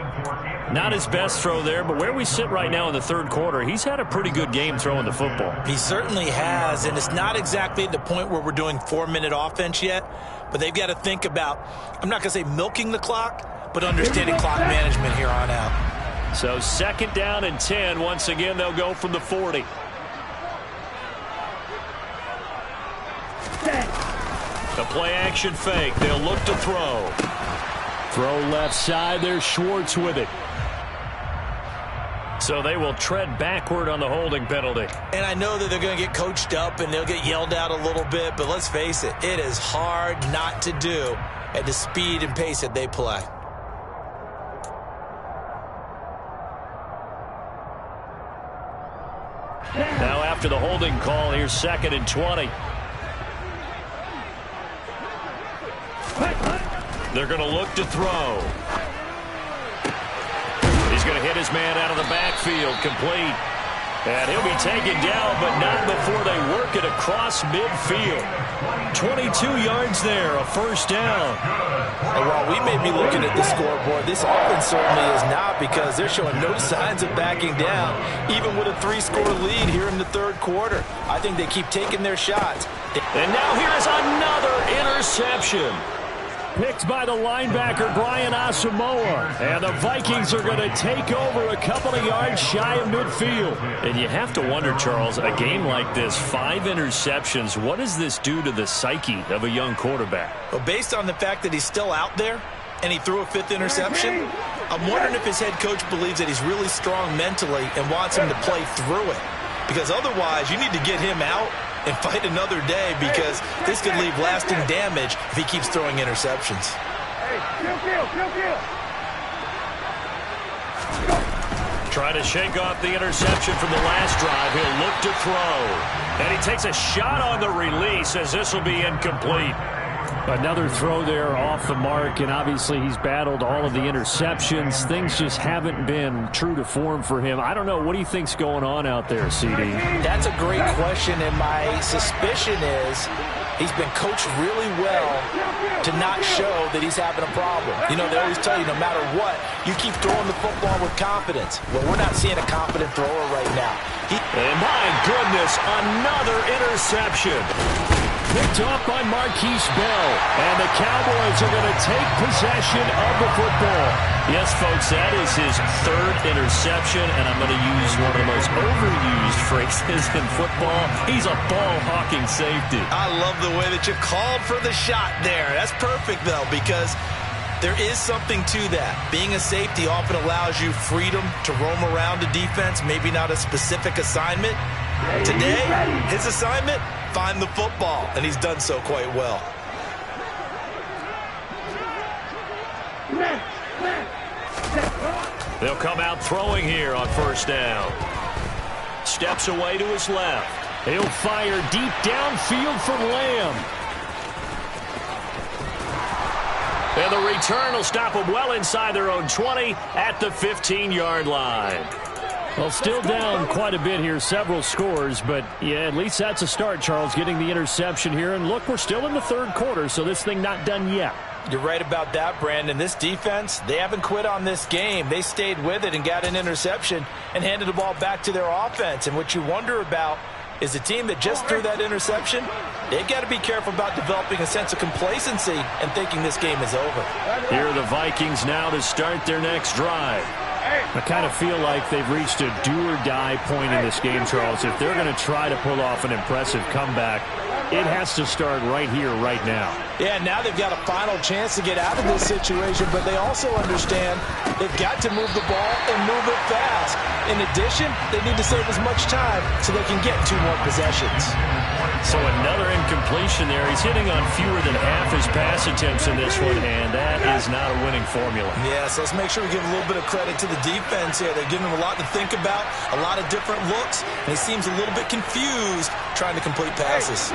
Not his best throw there, but where we sit right now in the 3rd quarter, he's had a pretty good game throwing the football. He certainly has, and it's not exactly at the point where we're doing 4-minute offense yet, but they've got to think about, I'm not going to say milking the clock, but understanding clock management here on out. So 2nd down and 10. Once again, they'll go from the 40. The play-action fake. They'll look to throw. Throw left side. There's Schwartz with it. So they will tread backward on the holding penalty. And I know that they're going to get coached up and they'll get yelled at a little bit, but let's face it, it is hard not to do at the speed and pace that they play. Now after the holding call, here's 2nd and 20. They're going to look to throw. He's going to hit his man out of the backfield, complete. And he'll be taken down, but not before they work it across midfield. 22 yards there, a 1st down. And while we may be looking at the scoreboard, this offense certainly is not, because they're showing no signs of backing down, even with a 3-score lead here in the 3rd quarter. I think they keep taking their shots. And now here is another interception. Picked by the linebacker, Brian Asamoah. And the Vikings are going to take over a couple of yards shy of midfield. And you have to wonder, Charles, a game like this, 5 interceptions, what does this do to the psyche of a young quarterback? Well, based on the fact that he's still out there and he threw a 5th interception, I'm wondering if his head coach believes that he's really strong mentally and wants him to play through it. Because otherwise, you need to get him out and fight another day, because this could leave lasting damage if he keeps throwing interceptions. Trying to shake off the interception from the last drive. He'll look to throw. And he takes a shot on the release as this will be incomplete. Another throw there off the mark, and obviously he's battled all of the interceptions. Things just haven't been true to form for him. I don't know. What do you think's going on out there, CD? That's a great question, and my suspicion is he's been coached really well to not show that he's having a problem. You know, they always tell you no matter what, you keep throwing the football with confidence. Well, we're not seeing a confident thrower right now. And my goodness, another interception. Picked off by Marquise Bell. And the Cowboys are going to take possession of the football. Yes, folks, that is his 3rd interception, and I'm going to use one of the most overused phrases in football. He's a ball-hawking safety. I love the way that you called for the shot there. That's perfect, though, because there is something to that. Being a safety often allows you freedom to roam around the defense, maybe not a specific assignment. Today, his assignment, find the football, and he's done so quite well. They'll come out throwing here on 1st down. Steps away to his left. He'll fire deep downfield from Lamb. And the return will stop them well inside their own 20 at the 15-yard line. Well, still down quite a bit here, several scores, but yeah, at least that's a start, Charles, getting the interception here. And look, we're still in the 3rd quarter, so this thing not done yet. You're right about that, Brandon. This defense, they haven't quit on this game. They stayed with it and got an interception and handed the ball back to their offense. And what you wonder about is a team that just threw that interception, they've got to be careful about developing a sense of complacency and thinking this game is over. Here are the Vikings now to start their next drive. I kind of feel like they've reached a do-or-die point in this game, Charles. If they're going to try to pull off an impressive comeback, it has to start right here, right now. Yeah, now they've got a final chance to get out of this situation, but they also understand they've got to move the ball and move it fast. In addition, they need to save as much time so they can get 2 more possessions. So another incompletion there. He's hitting on fewer than half his pass attempts in this one, and that is not a winning formula. Yeah, so let's make sure we give a little bit of credit to the defense here. They're giving him a lot to think about, a lot of different looks, and he seems a little bit confused trying to complete passes.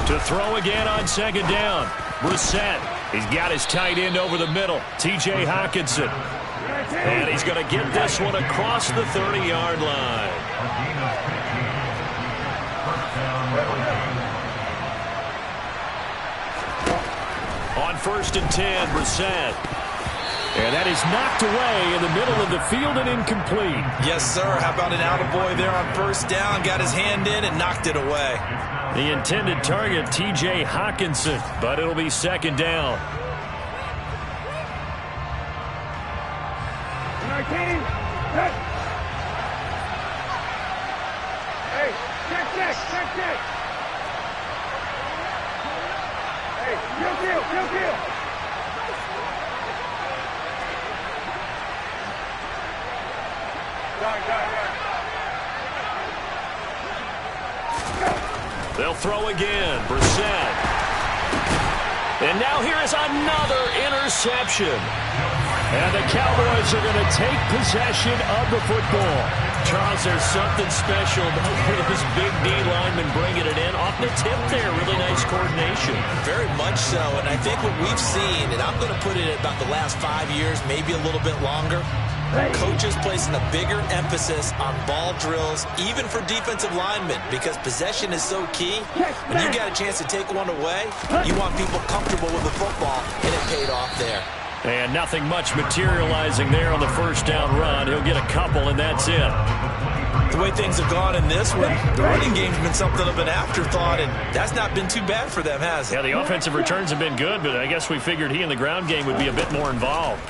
To throw again on 2nd down. Brissett. He's got his tight end over the middle, T.J. Hockenson. And he's going to get this one across the 30-yard line. On 1st and 10, Brissett. And that is knocked away in the middle of the field and incomplete. Yes, sir. How about an attaboy there on 1st down? Got his hand in and knocked it away. The intended target, T.J. Hockenson, but it'll be 2nd down. Hey, check. Hey, kill. They'll throw again. Brissett. And now here is another interception. And the Cowboys are going to take possession of the football. Charles, there's something special about this big D lineman bringing it in off the tip there. Really nice coordination. Very much so, and I think what we've seen, and I'm going to put it at about the last 5 years, maybe a little bit longer, coaches placing a bigger emphasis on ball drills, even for defensive linemen, because possession is so key. When you got a chance to take one away, you want people comfortable with the football, and it paid off there. And nothing much materializing there on the 1st down run. He'll get a couple, and that's it. The way way things have gone in this one, the running game's been something of an afterthought, and that's not been too bad for them, has it? Yeah, the offensive returns have been good, but I guess we figured he in the ground game would be a bit more involved.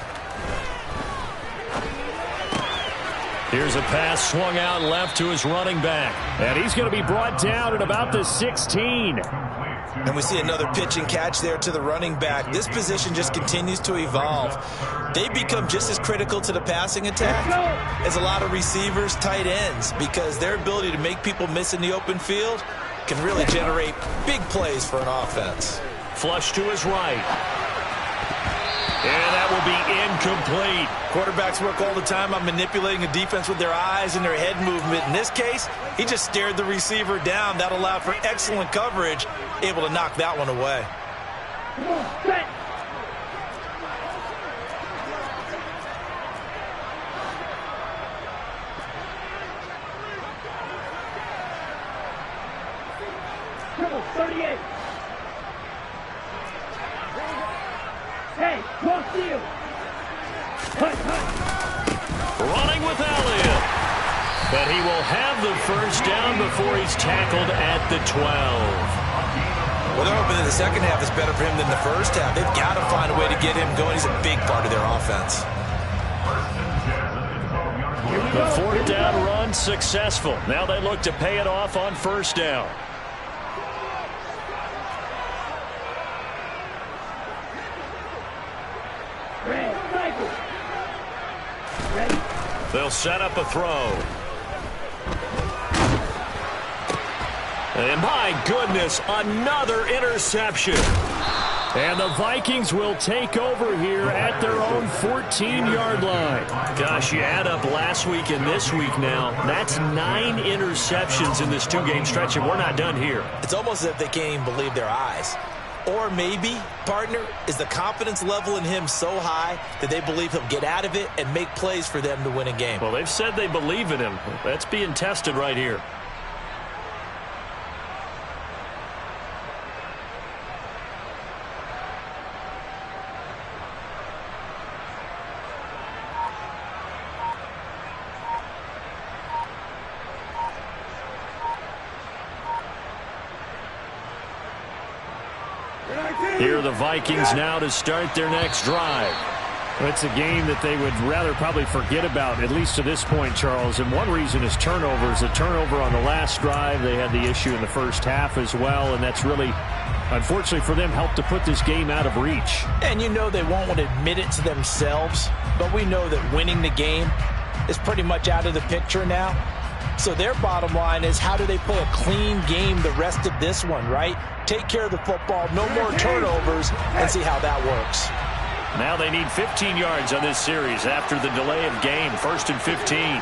Here's a pass swung out left to his running back. And he's going to be brought down at about the 16. And we see another pitch and catch there to the running back. This position just continues to evolve. They become just as critical to the passing attack as a lot of receivers, tight ends, because their ability to make people miss in the open field can really generate big plays for an offense. Flush to his right. And that will be incomplete. Quarterbacks work all the time on manipulating a defense with their eyes and their head movement. In this case, he just stared the receiver down. That allowed for excellent coverage, able to knock that one away. Come on, 38. Hey, cross field. Running with Elliott. But he will have the first down before he's tackled at the 12. Well, they're hoping that the second half is better for him than the first half. They've got to find a way to get him going. He's a big part of their offense. The fourth down run successful. Now they look to pay it off on first down. They'll set up a throw. And my goodness, another interception. And the Vikings will take over here at their own 14-yard line. Gosh, you add up last week and this week now. That's 9 interceptions in this two-game stretch, and we're not done here. It's almost as if they can't even believe their eyes. Or maybe, partner, is the confidence level in him so high that they believe he'll get out of it and make plays for them to win a game. Well, they've said they believe in him. That's being tested right here. Here are the Vikings now to start their next drive. It's a game that they would rather probably forget about, at least to this point, Charles. And one reason is turnovers. A turnover on the last drive. They had the issue in the first half as well, and that's really, unfortunately for them, helped to put this game out of reach. And you know they won't want to admit it to themselves, but we know that winning the game is pretty much out of the picture now. So their bottom line is, how do they play a clean game the rest of this one, right? Take care of the football, no more turnovers, and see how that works. Now they need 15 yards on this series after the delay of game. 1st and 15.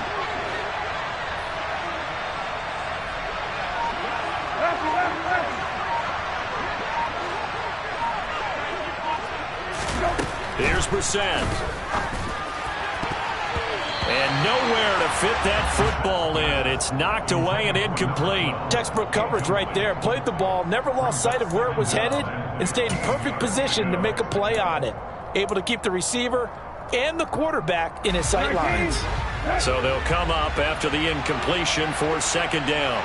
Here's Brissett. And nowhere to fit that football in. It's knocked away and incomplete. Textbook coverage right there. Played the ball, never lost sight of where it was headed, and stayed in perfect position to make a play on it. Able to keep the receiver and the quarterback in his sight lines. So they'll come up after the incompletion for second down.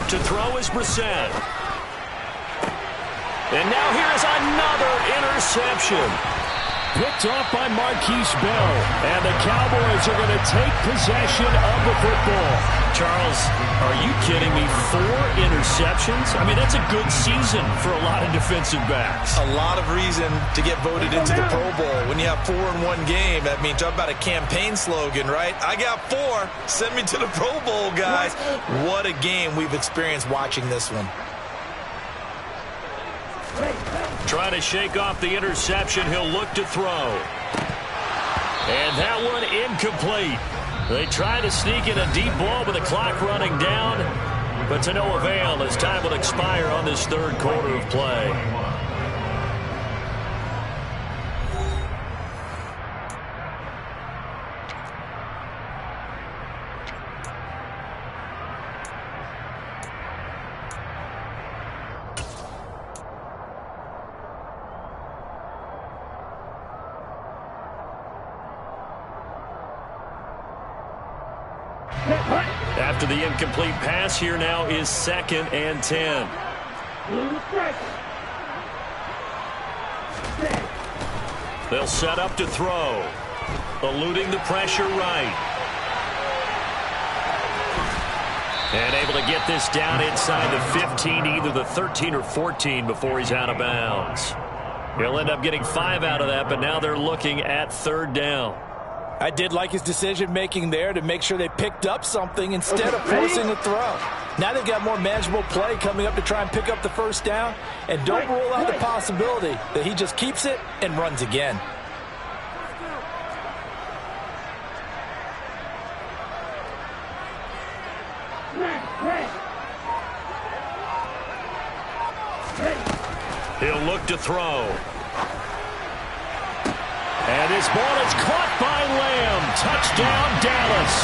To throw is Brissett. And now here's another interception. Picked off by Marquise Bell. And the Cowboys are going to take possession of the football. Charles, are you kidding me? 4 interceptions? I mean, that's a good season for a lot of defensive backs. A lot of reason to get voted into the Pro Bowl. When you have 4 in one game, that means talk about a campaign slogan, right? I got 4. Send me to the Pro Bowl, guys. What a game we've experienced watching this one. Trying to shake off the interception. He'll look to throw. And that one incomplete. They try to sneak in a deep ball with the clock running down, but to no avail as time will expire on this third quarter of play. After the incomplete pass, here now is 2nd and 10. They'll set up to throw. Eluding the pressure right. And able to get this down inside the 15, either the 13 or 14 before he's out of bounds. He'll end up getting 5 out of that, but now they're looking at 3rd down. I did like his decision-making there to make sure they picked up something instead of forcing a throw. Now they've got more manageable play coming up to try and pick up the 1st down, and don't rule out the possibility that he just keeps it and runs again. He'll look to throw. And this ball is caught by Lamb. Touchdown, Dallas.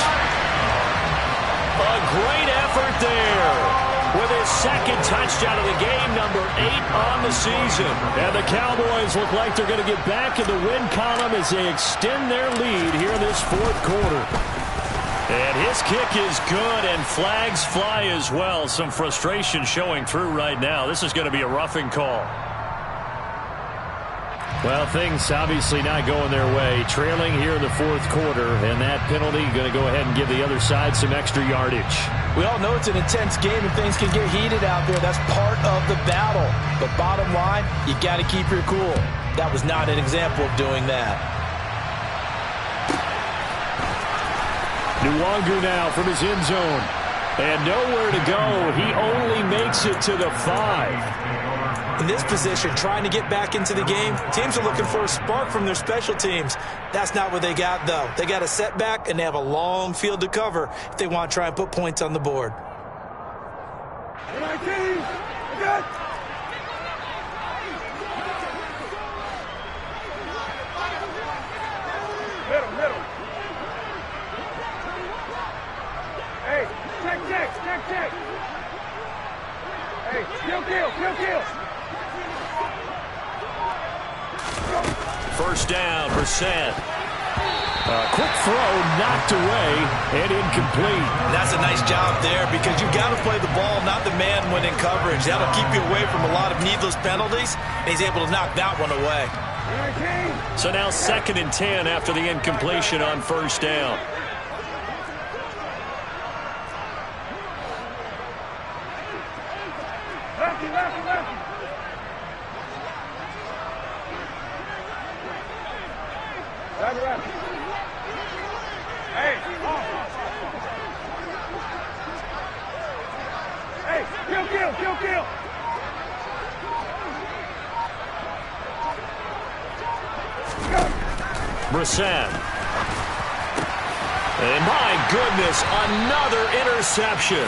A great effort there. With his 2nd touchdown of the game, number 8 on the season. And the Cowboys look like they're going to get back in the win column as they extend their lead here in this 4th quarter. And his kick is good, and flags fly as well. Some frustration showing through right now. This is going to be a roughing call. Well, things obviously not going their way. Trailing here in the 4th quarter, and that penalty going to go ahead and give the other side some extra yardage. We all know it's an intense game and things can get heated out there. That's part of the battle. But bottom line, you got to keep your cool. That was not an example of doing that. Nwangu now from his end zone. And nowhere to go. He only makes it to the 5. In this position, trying to get back into the game, teams are looking for a spark from their special teams. That's not what they got, though. They got a setback, and they have a long field to cover if they want to try and put points on the board. Middle. Hey, check. Hey, kill. 1st down, Brissett. Quick throw knocked away and incomplete. That's a nice job there because you've got to play the ball, not the man when in coverage. That'll keep you away from a lot of needless penalties, and he's able to knock that one away. So now 2nd and 10 after the incompletion on 1st down. Kill. Brissett. And my goodness, another interception.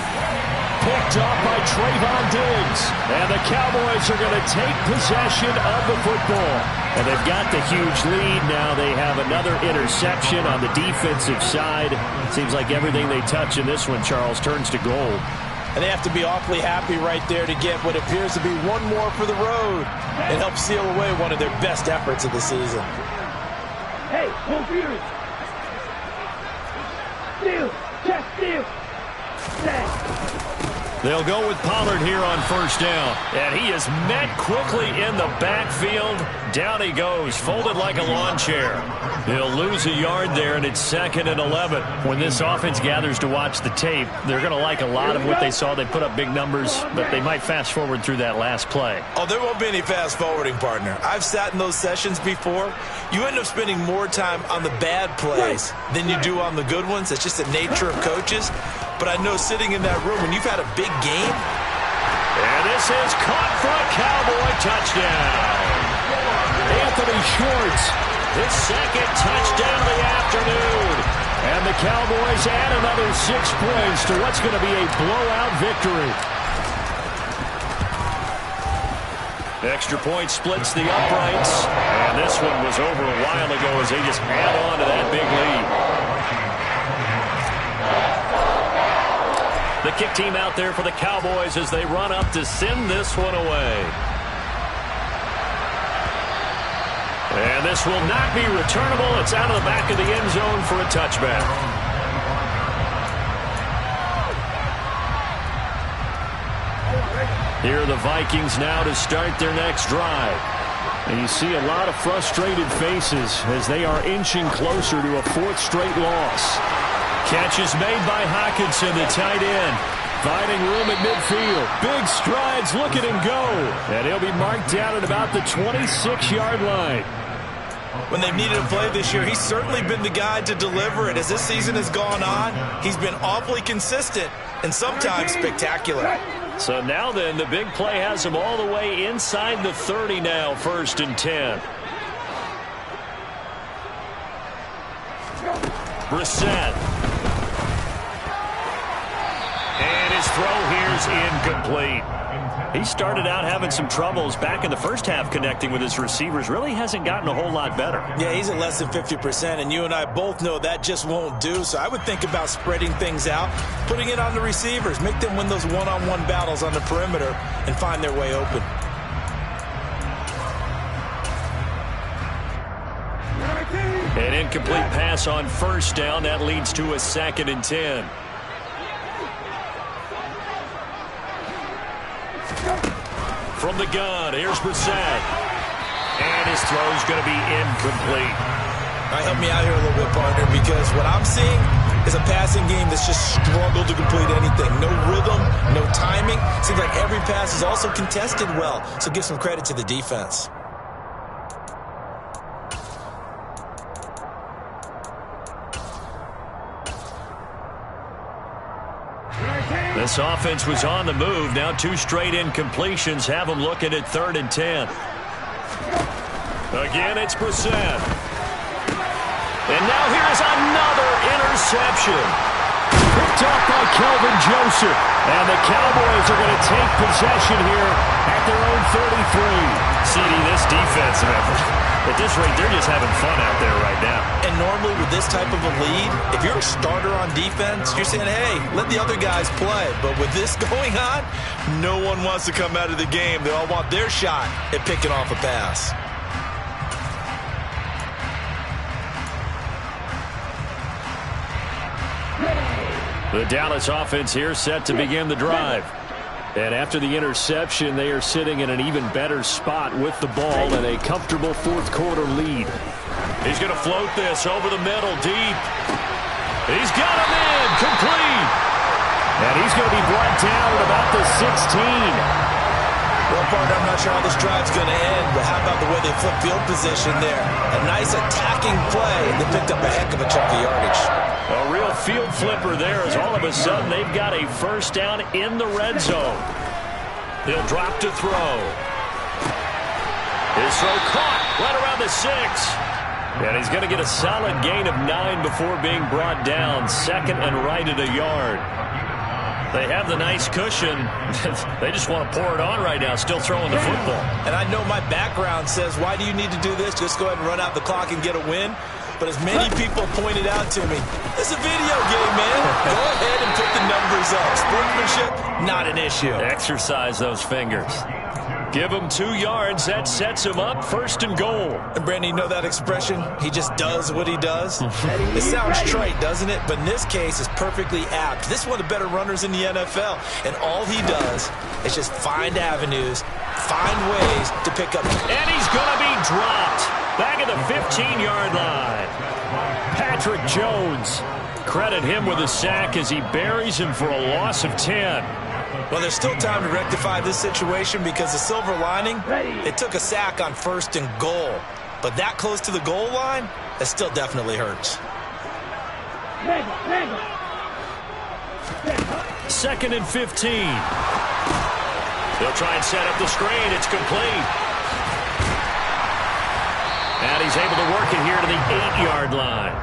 Picked off by Trayvon Diggs. And the Cowboys are going to take possession of the football. And they've got the huge lead now. They have another interception on the defensive side. Seems like everything they touch in this one, Charles, turns to gold. And they have to be awfully happy right there to get what appears to be one more for the road and help seal away one of their best efforts of the season. Hey, confused. Steal. They'll go with Pollard here on 1st down. And he is met quickly in the backfield. Down he goes, folded like a lawn chair. He'll lose a yard there, and it's 2nd and 11. When this offense gathers to watch the tape, they're going to like a lot of what they saw. They put up big numbers, but they might fast forward through that last play. Oh, there won't be any fast forwarding, partner. I've sat in those sessions before. You end up spending more time on the bad plays than you do on the good ones. It's just the nature of coaches. But I know sitting in that room, when you've had a big game. And this is caught for a Cowboy touchdown. Anthony Schwartz, his 2nd touchdown of the afternoon. And the Cowboys add another 6 points to what's going to be a blowout victory. Extra point splits the uprights. And this one was over a while ago as they just add on to that big lead. The kick team out there for the Cowboys as they run up to send this one away. And this will not be returnable. It's out of the back of the end zone for a touchback. Here are the Vikings now to start their next drive. And you see a lot of frustrated faces as they are inching closer to a fourth straight loss. Catch is made by Hockenson, the tight end. Finding room at midfield. Big strides, look at him go. And he'll be marked down at about the 26-yard line. When they've needed a play this year, he's certainly been the guy to deliver it. As this season has gone on, he's been awfully consistent and sometimes spectacular. So now then, the big play has him all the way inside the 30 now, 1st and 10. Brissett. And his throw here's incomplete. He started out having some troubles back in the first half connecting with his receivers. Really hasn't gotten a whole lot better. Yeah, he's at less than 50%, and you and I both know that just won't do. So I would think about spreading things out, putting it on the receivers, make them win those one-on-one battles on the perimeter and find their way open. An incomplete pass on 1st down. That leads to a 2nd and 10. From the gun, here's Brissett. And his throw's going to be incomplete. All right, help me out here a little bit, partner, because what I'm seeing is a passing game that's just struggled to complete anything. No rhythm, no timing. Seems like every pass is also contested well, so give some credit to the defense. This offense was on the move. Now 2 straight incompletions have them looking at 3rd and 10. Again, it's Brissett. And now here's another interception. Picked off by Kelvin Joseph. And the Cowboys are going to take possession here at their own 33. CD, this defensive effort, at this rate, they're just having fun out there right now. And normally with this type of a lead, if you're a starter on defense, you're saying, hey, let the other guys play. But with this going on, no one wants to come out of the game. They all want their shot at picking off a pass. The Dallas offense here set to begin the drive. And after the interception, they are sitting in an even better spot with the ball and a comfortable 4th quarter lead. He's going to float this over the middle deep. He's got him in, complete. And he's going to be brought down at about the 16. Well, partner, I'm not sure how this drive's going to end, but how about the way they flip field position there? A nice attacking play, and they picked up a heck of a chunk of yardage. A real field flipper there as all of a sudden they've got a 1st down in the red zone. He'll drop to throw. His throw caught right around the 6. And he's going to get a solid gain of 9 before being brought down. 2nd and right at a yard. They have the nice cushion. They just want to pour it on right now, still throwing the football. And I know my background says, why do you need to do this? Just go ahead and run out the clock and get a win. But as many people pointed out to me, it's a video game, man. Go ahead and put the numbers up. Sportsmanship, not an issue. Exercise those fingers. Give him 2 yards. That sets him up 1st and goal. And Brandon, you know that expression? He just does what he does. It sounds trite, doesn't it? But in this case, it's perfectly apt. This is one of the better runners in the NFL. And all he does is just find avenues, find ways to pick up. And he's going to be dropped. Back at the 15-yard line. Patrick Jones. Credit him with a sack as he buries him for a loss of 10. Well, there's still time to rectify this situation because the silver lining, it took a sack on 1st and goal. But that close to the goal line, that still definitely hurts. 2nd and 15. They'll try and set up the screen. It's complete. And he's able to work it here to the 8-yard line.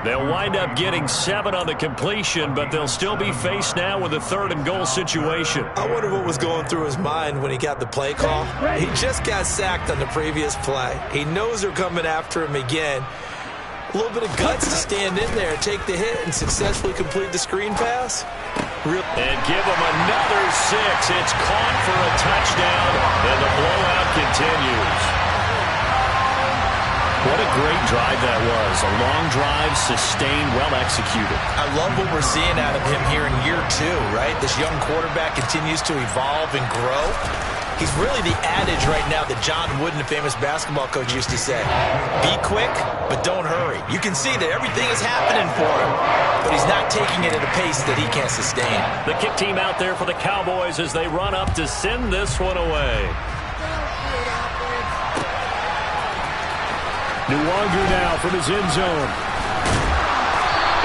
They'll wind up getting 7 on the completion, but they'll still be faced now with a 3rd and goal situation. I wonder what was going through his mind when he got the play call. He just got sacked on the previous play. He knows they're coming after him again. A little bit of guts to stand in there, take the hit, and successfully complete the screen pass. And give him another 6. It's caught for a touchdown, and the blowout continues. What a great drive that was. A long drive, sustained, well executed. I love what we're seeing out of him here in year 2, right? This young quarterback continues to evolve and grow. He's really the adage right now that John Wooden, the famous basketball coach, used to say. Be quick, but don't hurry. You can see that everything is happening for him, but he's not taking it at a pace that he can't sustain. The kick team out there for the Cowboys as they run up to send this one away. Nwangu now from his end zone.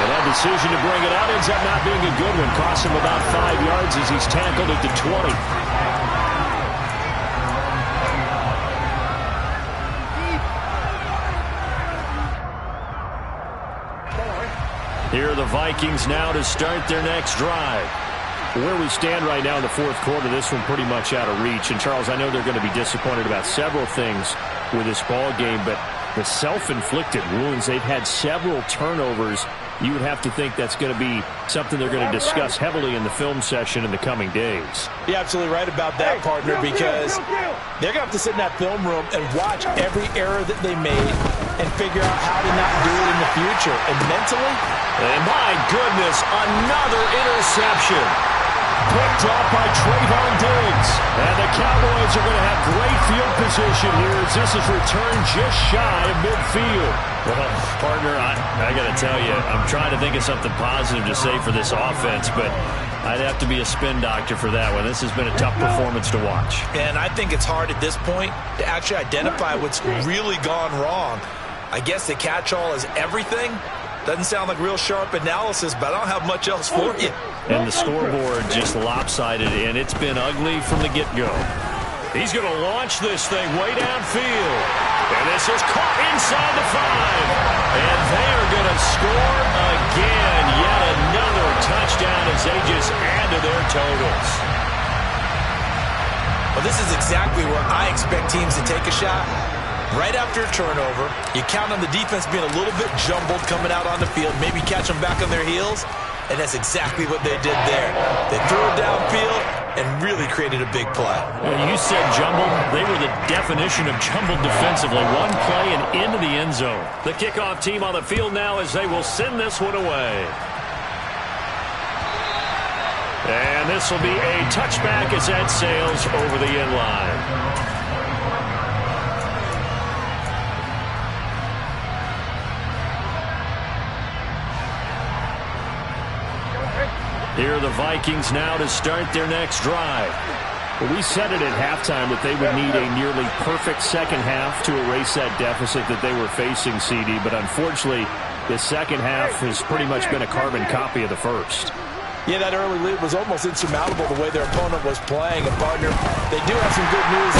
And that decision to bring it out ends up not being a good one. Costs him about 5 yards as he's tackled at the 20. Here are the Vikings now to start their next drive. Where we stand right now in the fourth quarter, this one pretty much out of reach. And, Charles, I know they're going to be disappointed about several things with this ball game, but the self-inflicted wounds, they've had several turnovers. You would have to think that's going to be something they're going to discuss heavily in the film session in the coming days. You're absolutely right about that, partner, because they're going to have to sit in that film room and watch every error that they made and figure out how to not do it in the future. And mentally, and my goodness, another interception. Picked off by Trayvon Diggs. And the Cowboys are going to have great field position here as this is returned just shy of midfield. Well, partner, I got to tell you, I'm trying to think of something positive to say for this offense, but I'd have to be a spin doctor for that one. This has been a tough performance to watch. And I think it's hard at this point to actually identify what's really gone wrong. I guess the catch-all is everything. Doesn't sound like real sharp analysis, but I don't have much else for you. And the scoreboard just lopsided, and it's been ugly from the get-go. He's going to launch this thing way downfield. And this is caught inside the 5. And they are going to score again. Yet another touchdown as they just add to their totals. Well, this is exactly where I expect teams to take a shot. Right after a turnover, you count on the defense being a little bit jumbled coming out on the field, maybe catch them back on their heels, and that's exactly what they did there. They threw it downfield and really created a big play. You said jumbled. They were the definition of jumbled defensively. One play and into the end zone. The kickoff team on the field now as they will send this one away. And this will be a touchback as that sails over the end line. Here are the Vikings now to start their next drive. Well, we said it at halftime that they would need a nearly perfect second half to erase that deficit that they were facing, CD. But unfortunately, the second half has pretty much been a carbon copy of the first. Yeah, that early lead was almost insurmountable the way their opponent was playing. And, partner, they do have some good news.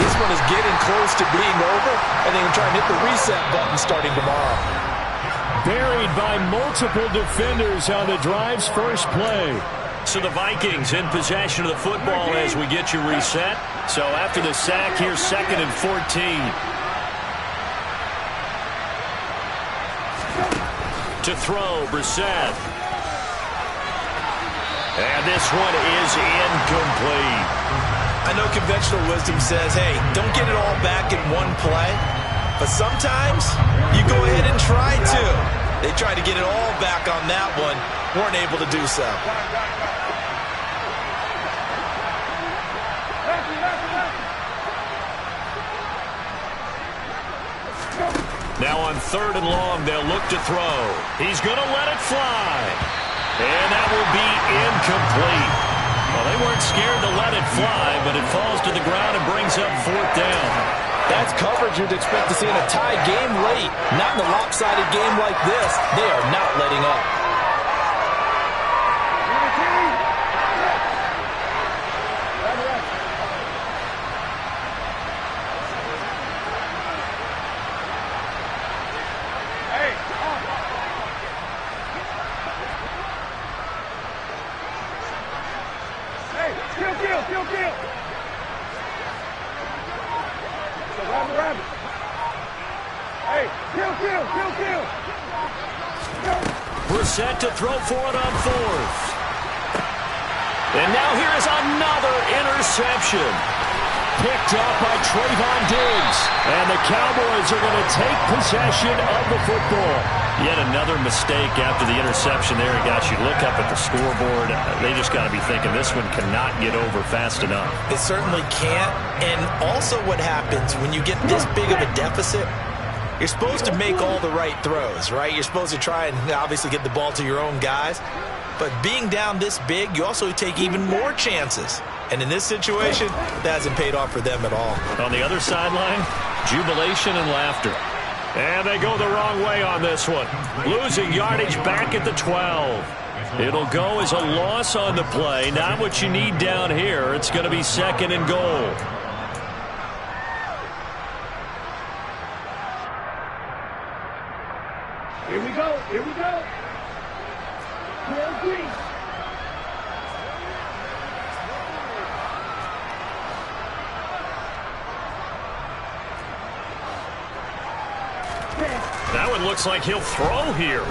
This one is getting close to being over, and they can try and hit the reset button starting tomorrow. Buried by multiple defenders on the drive's first play. So the Vikings in possession of the football as we get you reset. So after the sack, here's 2nd and 14. To throw, Brissett. And this one is incomplete. I know conventional wisdom says, hey, don't get it all back in one play. But sometimes you go ahead and try to. They tried to get it all back on that one. Weren't able to do so. Now on 3rd and long, they'll look to throw. He's going to let it fly. And that will be incomplete. Well, they weren't scared to let it fly, but it falls to the ground and brings up 4th down. That's coverage you'd expect to see in a tie game late. Not in a lopsided game like this. They are not letting up. Brissett to throw for it on 4th. And now here is another interception. picked up by Trayvon Diggs. And the Cowboys are going to take possession of the football. Yet another mistake after the interception there. And gosh, you look up at the scoreboard, they just got to be thinking this one cannot get over fast enough. It certainly can't. And also what happens when you get this big of a deficit, you're supposed to make all the right throws, right? You're supposed to try and obviously get the ball to your own guys. But being down this big, you also take even more chances. And in this situation, that hasn't paid off for them at all. On the other sideline, jubilation and laughter. And they go the wrong way on this one. Losing yardage back at the 12. It'll go as a loss on the play. Not what you need down here. It's going to be 2nd and goal. Here we go. Here we go. 12-3. That one looks like he'll throw here.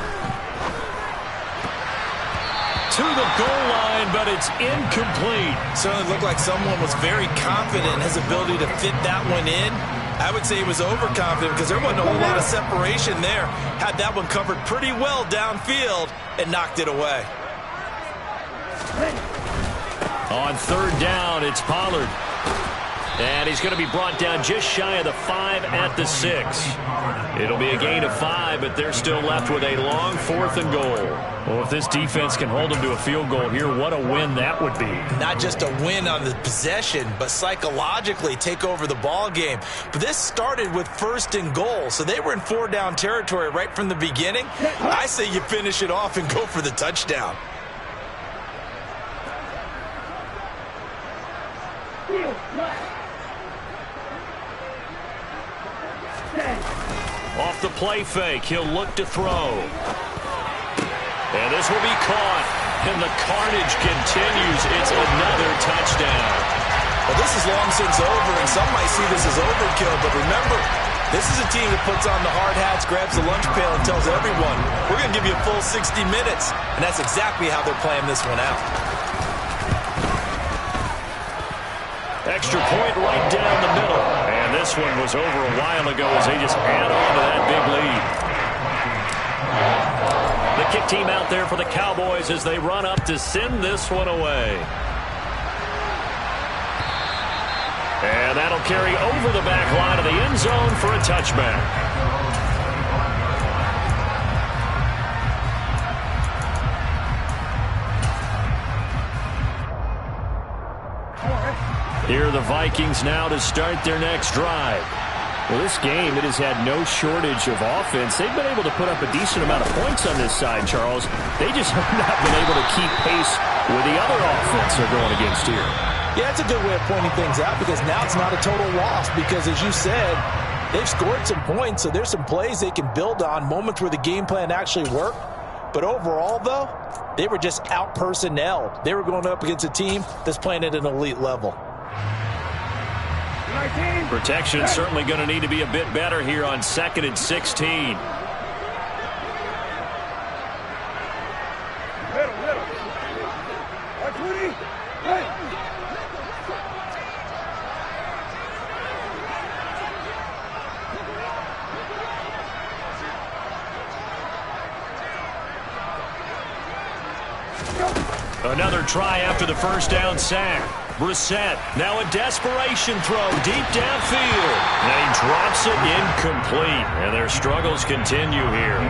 To the goal line, but it's incomplete. Certainly looked like someone was very confident in his ability to fit that one in. I would say he was overconfident because there wasn't a whole lot of separation there. Had that one covered pretty well downfield and knocked it away. On 3rd down, it's Pollard. And he's going to be brought down just shy of the 5 at the 6. It'll be a gain of 5, but they're still left with a long 4th and goal. Well, if this defense can hold them to a field goal here, what a win that would be. Not just a win on the possession, but psychologically take over the ball game. But this started with 1st and goal, so they were in 4-down territory right from the beginning. I say you finish it off and go for the touchdown. Off the play fake, he'll look to throw. And this will be caught. And the carnage continues. It's another touchdown. Well, this is long since over, and some might see this as overkill. But remember, this is a team that puts on the hard hats, grabs the lunch pail, and tells everyone, we're going to give you a full 60 minutes. And that's exactly how they're playing this one out. Extra point right down the middle. And this one was over a while ago as they just add on to that big lead. The kick team out there for the Cowboys as they run up to send this one away. And that'll carry over the back line of the end zone for a touchback. Here are the Vikings now to start their next drive. Well, this game, it has had no shortage of offense. They've been able to put up a decent amount of points on this side, Charles. They just have not been able to keep pace with the other offense they're going against here. Yeah, it's a good way of pointing things out because now it's not a total loss because, as you said, they've scored some points, so there's some plays they can build on, moments where the game plan actually worked. But overall, though, they were just out-personnelled. They were going up against a team that's playing at an elite level. Protection certainly going to need to be a bit better here on 2nd and 16. Middle. R20. Hey. Another try after the 1st down sack. Brissett, now a desperation throw deep downfield. And he drops it incomplete. And their struggles continue here.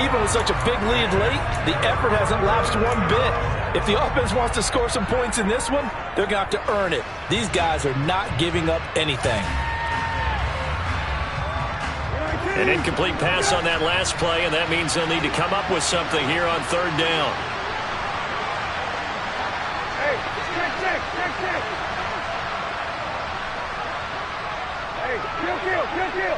Even with such a big lead late, the effort hasn't lapsed one bit. If the offense wants to score some points in this one, they're going to have to earn it. These guys are not giving up anything. An incomplete pass on that last play, and that means they'll need to come up with something here on 3rd down. Kill.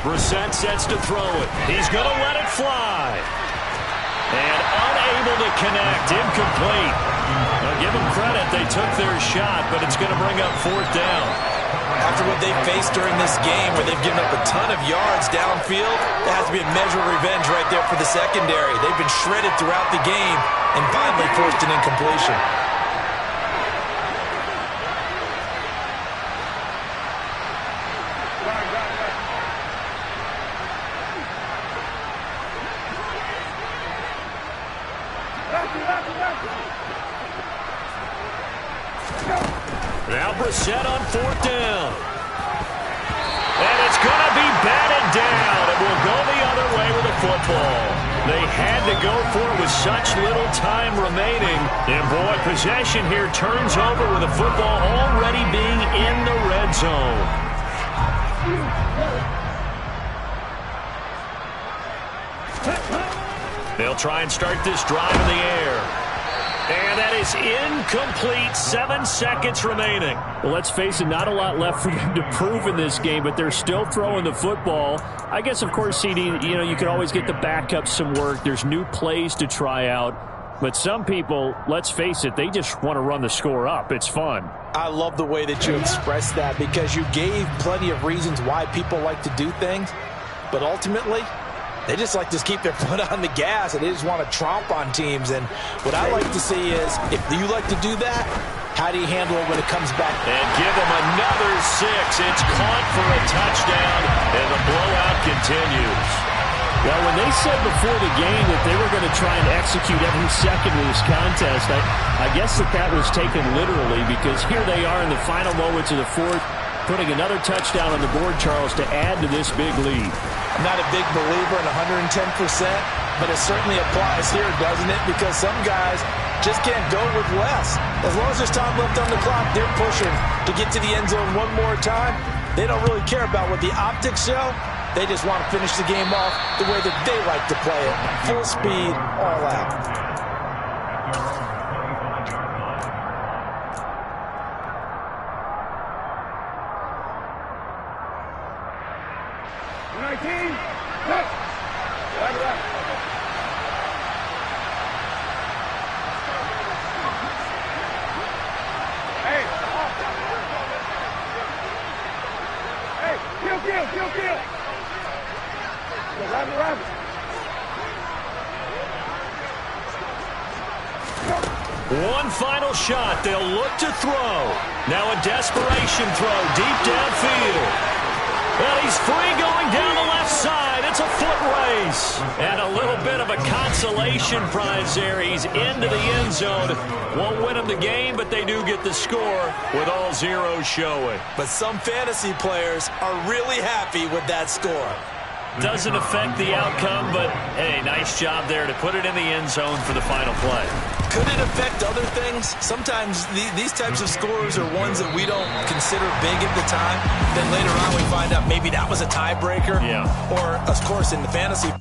Brissett sets to throw it. He's going to let it fly. And unable to connect. Incomplete. Now give them credit. They took their shot, but it's going to bring up 4th down. After what they've faced during this game, where they've given up a ton of yards downfield, there has to be a measure of revenge right there for the secondary. They've been shredded throughout the game and finally forced an incompletion. Now Brissett on 4th down. And it's going to be batted down. It will go the other way with the football. They had to go for it with such little time remaining. And, boy, possession here turns over with the football already being in the red zone. They'll try and start this drive in the air. And that is incomplete. 7 seconds remaining. Well, let's face it, not a lot left for them to prove in this game, but they're still throwing the football. I guess, of course, CD, you could always get the backups some work. There's new plays to try out. But some people, let's face it, they just want to run the score up. It's fun. I love the way that you expressed that, because you gave plenty of reasons why people like to do things. But ultimately, they just like to keep their foot on the gas, and they just want to tromp on teams. And what I like to see is, if you like to do that, how do you handle it when it comes back? And give them another 6. It's caught for a touchdown, and the blowout continues. Well, when they said before the game that they were going to try and execute every second of this contest, I guess that was taken literally, because here they are in the final moments of the 4th, putting another touchdown on the board, Charles, to add to this big lead. I'm not a big believer in 110%, but it certainly applies here, doesn't it? Because some guys just can't go with less. As long as there's time left on the clock, they're pushing to get to the end zone one more time. They don't really care about what the optics show. They just want to finish the game off the way that they like to play it. Full speed, all out. One final shot. They'll look to throw. Now a desperation throw deep downfield. And he's free going down the left side. It's a foot race. And a little bit of a consolation prize there. He's into the end zone. Won't win them the game, but they do get the score with all zeros showing. But some fantasy players are really happy with that score. Doesn't affect the outcome, but, hey, nice job there to put it in the end zone for the final play. Could it affect other things? Sometimes these types of scores are ones that we don't consider big at the time. Then later on we find out maybe that was a tiebreaker. Yeah. Or, of course, in the fantasy